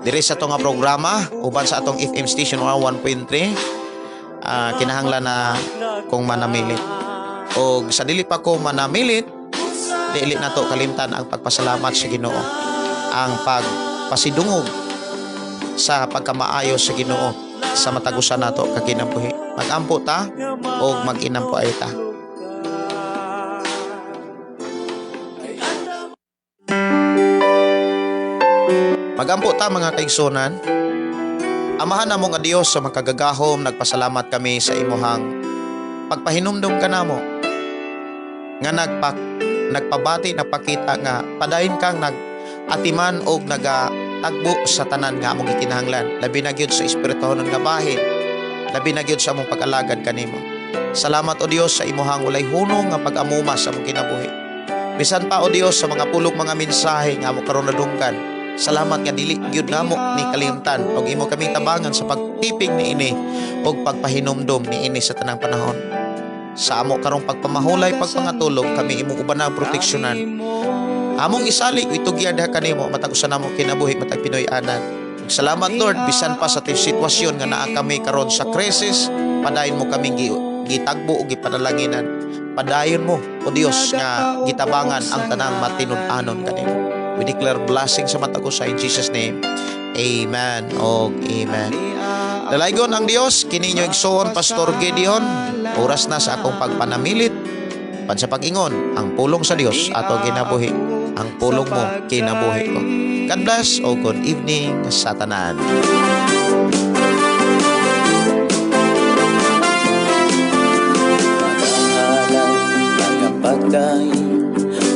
diri sa atong programa uban sa atong FM station 101.3. Kinahanglan na kong manamilit. O sa dili pa ko manamilit, dili na to kalimtan ang pagpasalamat sa Ginoo, ang pagpasidungog sa pagkamaayo sa Ginoo sa matagusan nato kaginabuhi. Magampo ta o mag-inampo ay ta. Magampo ta mga kaigsunan. Amahan namo nga Dios sa makagagahom, nagpasalamat kami sa imuhang pagpahinumdum kanamo nga nagpabati nagpakita nga padayon kang nagatiman og nagatagbo sa tanan nga among gikinahanglan, labi na gyud sa espirituhon nga bahin, labi na gyud sa among pag-alagad kanimo. Salamat o Dios sa imuhang walay hunong nga pag-amuma sa among kinabuhi. Bisan pa o Dios sa mga pulog mga mensahe nga amo karon nadunggan. Salamat nga dili gyud namo ni kalimtan og imo kami tabangan sa pagtipig niini og pagpahinumdom niini sa tanang panahon. Sa amo karong pagpamahulay pagpangatulog kami imong ubanang proteksyonan. Among isalig itugyad kanimo matag usa namo kinabuhi matag Pinoy anan. Salamat Lord bisan pa sa sitwasyon nga naa kami karon sa krisis, padayon mo kaming gitagbo ug gipanalanginan. Padayon mo o Dios nga gitabangan ang tanang matinud-anon kanimo. We declare blessing sa matagusa in Jesus name. Amen o amen. Dalaygon ang Dios kini inyo igsoon Pastor Gideon. Oras na sa akong pagpanamilit sa pag-ingon ang pulong sa Dios ato ginabuhi. Ang pulong mo kinabuhi ko. God bless o good evening sa tanan.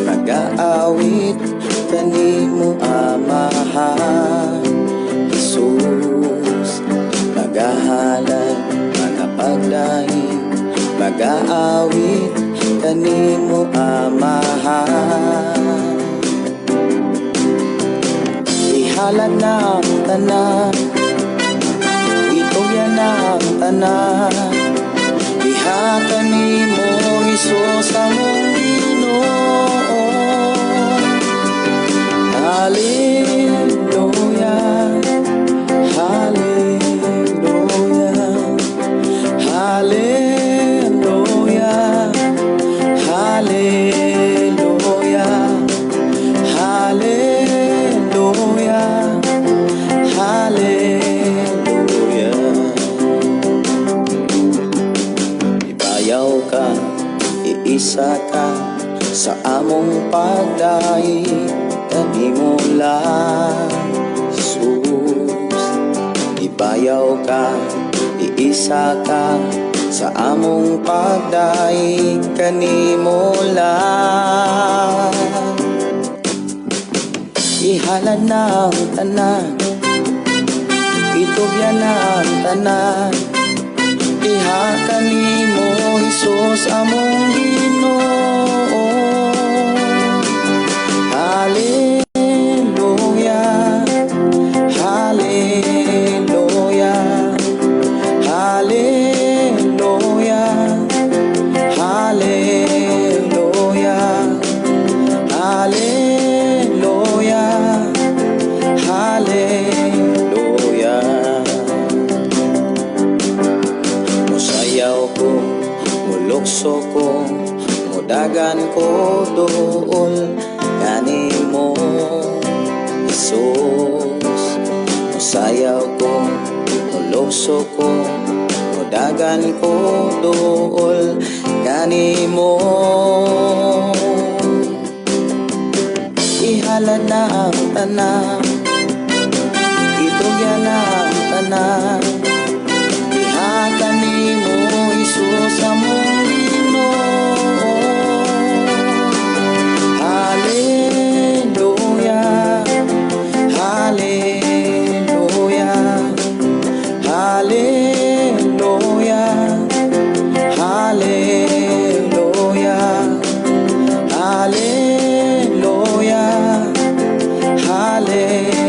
Nag-aawit kanimo amahan Jesus, magahalad magapagdahin, mag-aawit kanimo amahan. Ihalad na ang tanan, itugyan na ang tanan, iha kanimo Isus among Ginoo. Hallelujah, hallelujah, hallelujah, hallelujah, hallelujah, hallelujah. Ibayaw ka, iisa ka sa among pagdaig kanimo lang Jesus. Ibayaw ka, iisa ka sa among pagdaig kanimo lang. Ihalad na ang tanan, itugyan na ang tanan, iha kanimo Jesus among Ginoo. Hallelujah, hallelujah, hallelujah, hallelujah, hallelujah, hallelujah. Musayaw ko, mulukso ko, mudagan ko doon kanimo Jesus. Musayaw ko, mulukso ko, mudagan ko doon kanimo. Ihalad na ang tanan, itugyan na ang tanan, iha kanimo Jesus among Ginoo. Hallelujah, hallelujah, hallelujah. ilalim